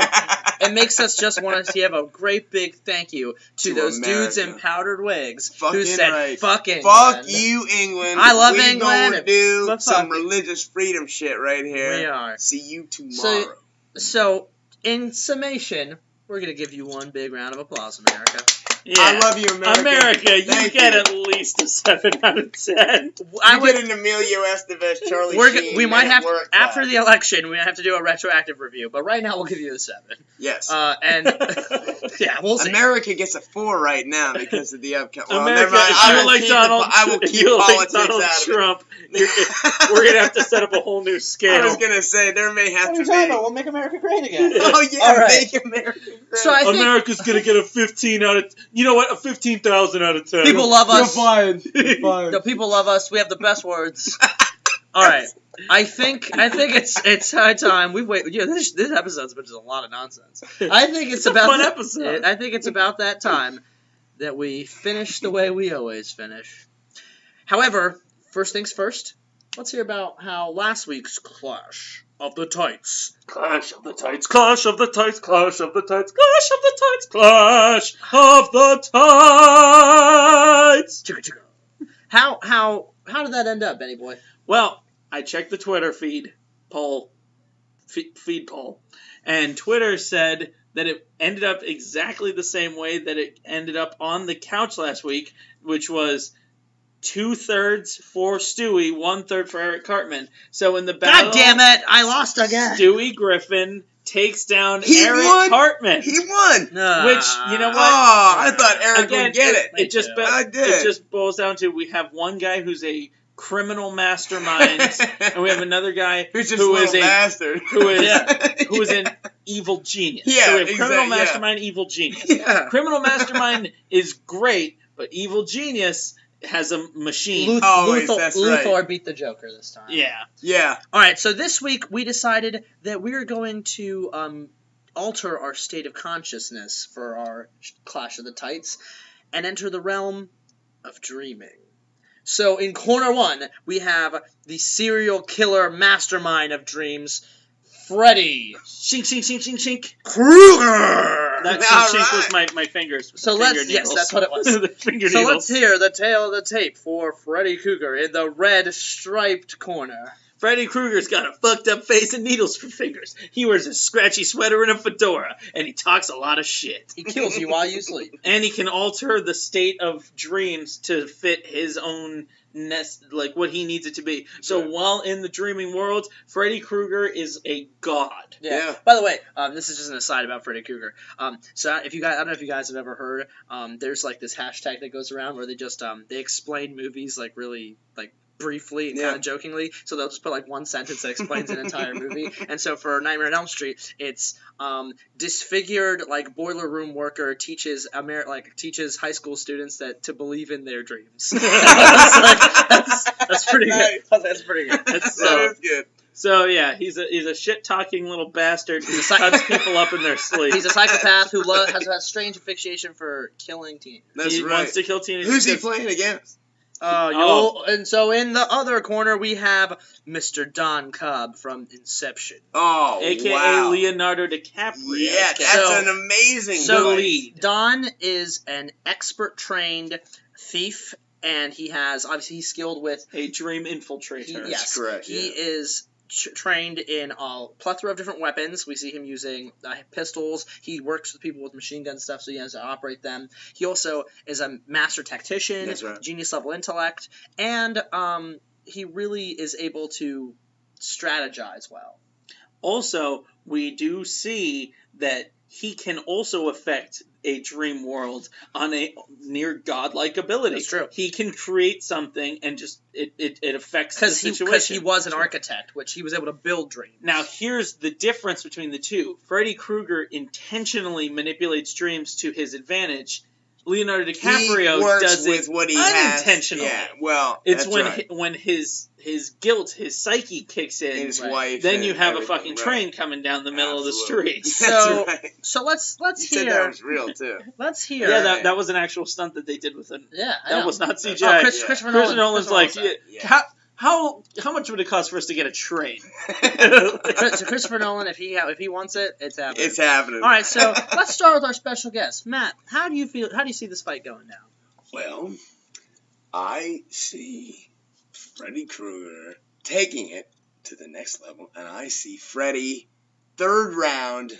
It makes us just want to give a great big thank you to those America. dudes in powdered wigs Fucking who said, right. "Fuck England. Fuck you, England. I love England. England. We're gonna do but some fuck religious freedom shit right here. We are. See you tomorrow." So, in summation, we're going to give you one big round of applause, America. Yeah. I love you, America. America, you get at least a 7 out of 10. I get an Emilio Estevez, Charlie Sheen. We might have to, after the election, we have to do a retroactive review. But right now, we'll give you a 7. Yes. And yeah, we'll see. America gets a 4 right now because of the upcoming. Well, America, I will keep politics out of Trump. We're gonna have to set up a whole new scale. I was gonna say there may have to be. We'll make America great again. Oh yeah, all right. make America great. So I think America's gonna get a 15 out of. You know what? A 15,000 out of 10. People love us. You're fine. The people love us. We have the best words. All right. I think it's high time. We've waited. Yeah, this episode's been just a lot of nonsense. I think it's about fun episode. I think it's about that time that we finish the way we always finish. However, first things first. Let's hear about how last week's Clash of the Tights. Clash of the Tights. Clash of the Tights. Clash of the Tights. Clash of the Tights. Clash of the Tights. Chicka chicka. How did that end up, Benny boy? Well, I checked the Twitter feed poll, and Twitter said that it ended up exactly the same way that it ended up on the couch last week, which was 2/3 for Stewie, 1/3 for Eric Cartman. So in the battle, God damn it, I lost again. Stewie Griffin takes down Eric Cartman. He won. Which, you know what? Oh, I thought Eric would get it. It just boils down to we have one guy who's a criminal mastermind, and we have another guy who is an evil genius. Yeah, so we have criminal mastermind, evil genius. Yeah. Criminal mastermind is great, but evil genius has a machine. Luthor beat the Joker this time. Yeah. All right, so this week we decided that we are going to alter our state of consciousness for our Clash of the Tights and enter the realm of dreaming. So in corner 1, we have the serial killer mastermind of dreams, Freddy. Shink, shink, shink, shink, shink. Krueger! That shink was my fingers. So yes, that's what it was. The fingernails. So let's hear the tale of the tape for Freddy Krueger in the red striped corner. Freddy Krueger's got a fucked up face and needles for fingers. He wears a scratchy sweater and a fedora, and he talks a lot of shit. He kills you while you sleep. And he can alter the state of dreams to fit his own nest, like what he needs it to be. So while in the dreaming world, Freddy Krueger is a god. Yeah. By the way, this is just an aside about Freddy Krueger. So if you guys, I don't know if you guys have ever heard, there's like this hashtag that goes around where they just they explain movies like really like briefly and kind of jokingly, so they'll just put like one sentence that explains an entire movie. And so for Nightmare on Elm Street, it's disfigured like boiler room worker teaches teaches high school students to believe in their dreams. That's pretty good. That's pretty good. That is good. So yeah, he's a shit talking little bastard who cuts people up in their sleep. He's a psychopath who has a strange afixiation for killing teenagers. He wants to kill teenagers. Who's he playing against? And so in the other corner we have Mr. Don Cobb from Inception. Oh, AKA Leonardo DiCaprio. Yeah, that's an amazing lead. Don is an expert trained thief, and he's skilled with a dream infiltrator. Yes, correct. He is trained in a plethora of different weapons. We see him using pistols. He works with people with machine gun stuff, so he knows how to operate them. He also is a master tactician, genius level intellect, and he really is able to strategize well. Also, we do see that he can also affect a dream world on a near godlike ability. That's true. He can create something and just it affects the situation. Because he was an architect, which he was able to build dreams. Now, here's the difference between the two. Freddy Krueger intentionally manipulates dreams to his advantage. Leonardo DiCaprio does it what he unintentionally. Yeah, well, it's when his guilt, his psyche kicks in. His wife. Then you have a fucking train coming down the middle of the street. So let's hear. Said that was real too. Let's hear. Yeah, that was an actual stunt that they did with it. Yeah, that was not CGI. Christopher Nolan's like, how much would it cost for us to get a train? So Christopher Nolan, if he wants it, it's happening. It's happening. All right, so let's start with our special guest, Matt. How do you feel? How do you see this fight going down? Well, I see Freddy Krueger taking it to the next level, and I see Freddy third round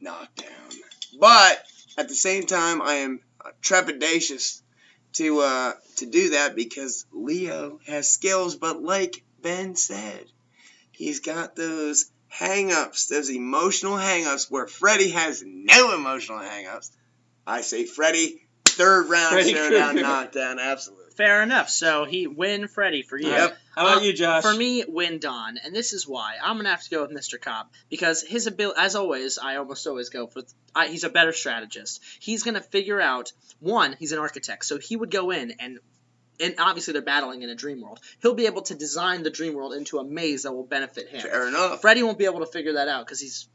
knockdown. But at the same time, I am trepidatious to do that because Leo has skills, but like Ben said, he's got those hang-ups, those emotional hang-ups where Freddy has no emotional hang-ups. I say Freddy, third round showdown, knockdown, absolutely. Fair enough. So he win Freddy for you. Yep. How about you, Josh? For me, win Don, and this is why. I'm gonna have to go with Mr. Cobb because his ability, as always, I almost always go for. He's a better strategist. He's gonna figure out. One, he's an architect, so he would go in and obviously they're battling in a dream world. He'll be able to design the dream world into a maze that will benefit him. Fair enough. Freddy won't be able to figure that out because he's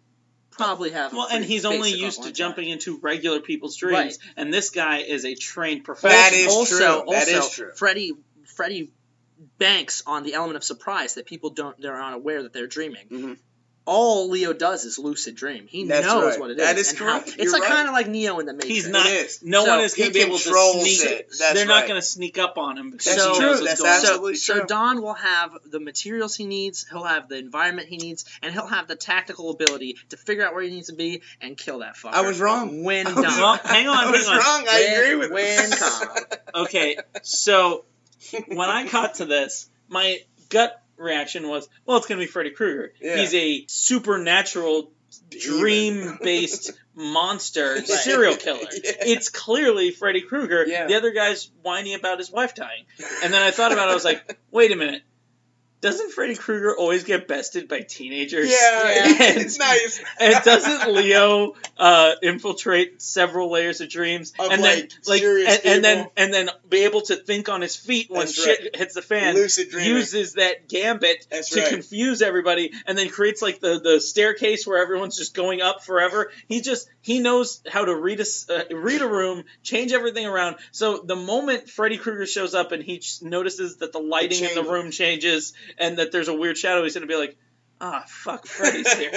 probably and he's only used to jumping into regular people's dreams, right. And this guy is a trained professional. That is true. That is true. Freddy banks on the element of surprise that people they're unaware that they're dreaming. Mm-hmm. All Leo does is lucid dream. He knows what it is. That is correct. It's like kind of like Neo in the Matrix. He's not. No one is going to be able to sneak. They're not going to sneak up on him. That's true. That's absolutely true. So Don will have the materials he needs. He'll have the environment he needs, and he'll have the tactical ability to figure out where he needs to be and kill that fucker. I was wrong. Win Don. Well, hang on. I was wrong. I agree with Win Con. Okay, so when I got to this, my gut reaction was, well, it's going to be Freddy Krueger. Yeah. He's a supernatural, dream-based monster serial killer. Yeah. It's clearly Freddy Krueger. Yeah. The other guy's whining about his wife dying. And then I thought about it, I was like, wait a minute. Doesn't Freddy Krueger always get bested by teenagers? Yeah. And, nice. And doesn't Leo infiltrate several layers of dreams and then be able to think on his feet when shit hits the fan? Lucid dreaming. Uses that gambit to confuse everybody and then creates like the staircase where everyone's just going up forever. He knows how to read a room, change everything around. So the moment Freddy Krueger shows up and he notices that the lighting in the room changes and that there's a weird shadow, he's going to be like, fuck, Freddy's here.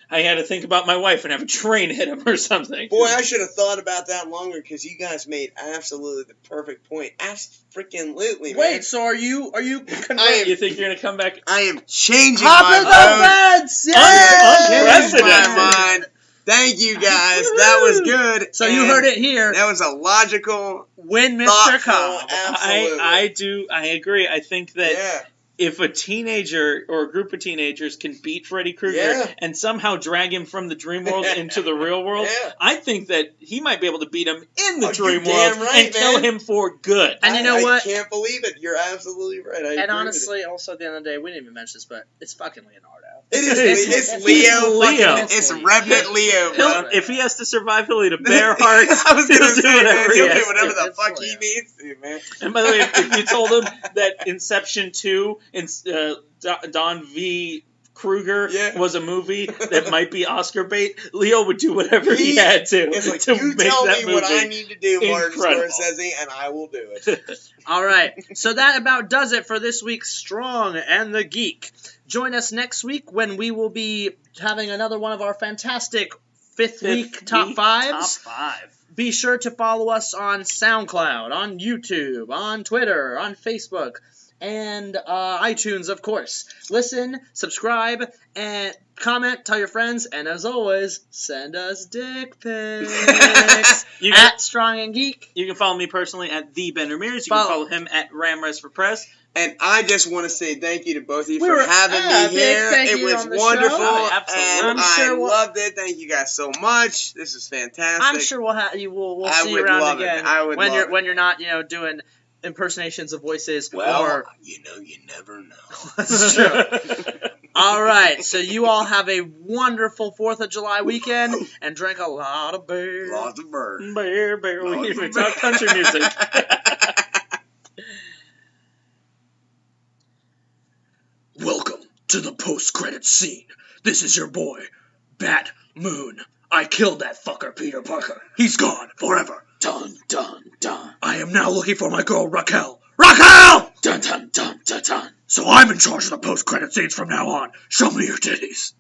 I had to think about my wife and have a train hit him or something. Boy, I should have thought about that longer because you guys made absolutely the perfect point. Freaking-lutely, man. Wait, so are you You think you're going to come back? I am changing Hop my in the vote. beds! Yes! Changing my mind. Thank you, guys. That was good. So you heard it here. That was a logical win, Mr. Cobb. Absolutely. I agree. I think that if a teenager or a group of teenagers can beat Freddy Krueger and somehow drag him from the dream world into the real world, I think that he might be able to beat him in the dream world and kill him for good. And you know what? I can't believe it. You're absolutely right. And honestly, also at the end of the day, we didn't even mention this, but it's fucking Leonardo. It is. It's Leo. It's Revenant Leo, bro. If he has to survive, he'll eat a bear heart. I was going to say, whatever he'll do whatever the fuck he needs to, man. And by the way, if you told him that Inception 2 Don V. Kruger was a movie that might be Oscar bait, Leo would do whatever he had to it's like, to you make tell that me movie what I need to do, Martin incredible. Scorsese, and I will do it. All right, so that about does it for this week's Strong and the Geek. Join us next week when we will be having another one of our fantastic fifth week top fives. Top 5. Be sure to follow us on SoundCloud, on YouTube, on Twitter, on Facebook, and iTunes, of course. Listen, subscribe, and comment, tell your friends, and as always, send us dick pics at Strong and Geek. You can follow me personally at The Ben Ramirez. You can follow him at Ramres for Press. And I just want to say thank you to both of you for having me here. It was wonderful, and I loved it. Thank you guys so much. This is fantastic. I'm sure we'll see you around again when you're not doing impersonations of voices. Well, you never know. That's true. All right, so you all have a wonderful 4th of July weekend and drink a lot of beer. Lots of beer. Beer. We talk country music. Welcome to the post-credits scene. This is your boy, Bat Moon. I killed that fucker, Peter Parker. He's gone forever. Dun, dun, dun. I am now looking for my girl, Raquel. Raquel! Dun, dun, dun, dun, dun. So I'm in charge of the post-credit scenes from now on. Show me your titties.